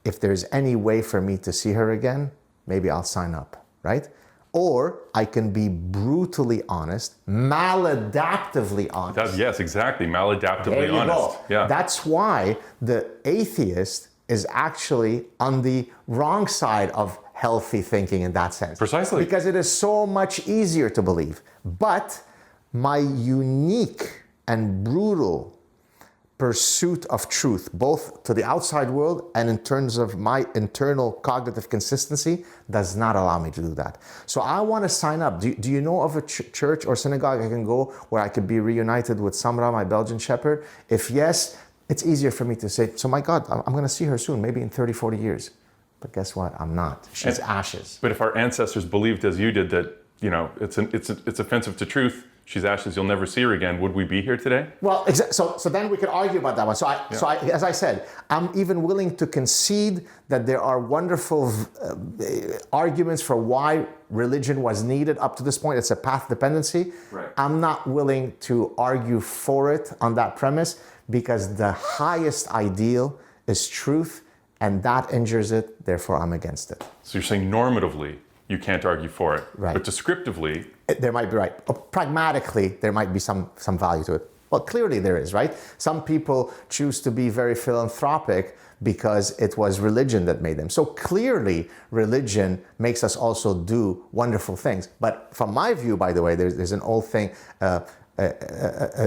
B: If there's any way for me to see her again, maybe I'll sign up, right? Or I can be brutally honest, maladaptively honest.
A: Yes, exactly. Maladaptively
B: There you
A: honest.
B: go.
A: Yeah.
B: That's why the atheist is actually on the wrong side of healthy thinking in that sense.
A: Precisely.
B: Because it is so much easier to believe. But my unique and brutal pursuit of truth, both to the outside world and in terms of my internal cognitive consistency, does not allow me to do that. So I want to sign up. Do you know of a church or synagogue I can go where I could be reunited with Samra, my Belgian Shepherd? If yes, it's easier for me to say, so my God, I'm going to see her soon, maybe in 30, 40 years. But guess what? I'm not. She's ashes.
A: But if our ancestors believed as you did that, you know, it's offensive to truth, she's ashes, you'll never see her again, would we be here today?
B: Well, so then we could argue about that one. So as I said, I'm even willing to concede that there are wonderful arguments for why religion was needed up to this point. It's a path dependency.
A: Right.
B: I'm not willing to argue for it on that premise because the highest ideal is truth, and that injures it. Therefore, I'm against it.
A: So you're saying normatively, you can't argue for it.
B: Right.
A: But descriptively,
B: there might be right. Pragmatically, there might be some value to it. Well, clearly there is, right? Some people choose to be very philanthropic because it was religion that made them. So clearly, religion makes us also do wonderful things. But from my view, by the way, there's an old thing.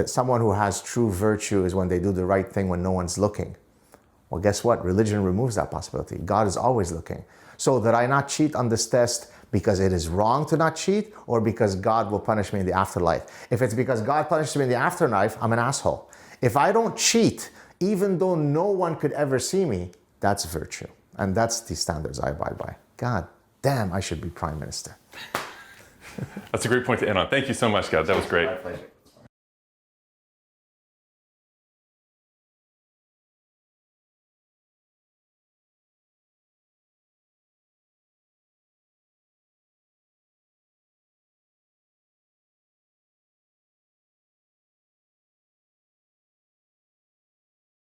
B: Someone who has true virtue is when they do the right thing when no one's looking. Well, guess what? Religion removes that possibility. God is always looking. So that I not cheat on this test because it is wrong to not cheat, or because God will punish me in the afterlife. If it's because God punishes me in the afterlife, I'm an asshole. If I don't cheat, even though no one could ever see me, that's virtue. And that's the standards I abide by. God damn, I should be Prime Minister.
A: That's a great point to end on. Thank you so much, Gad. That was great.
B: My pleasure.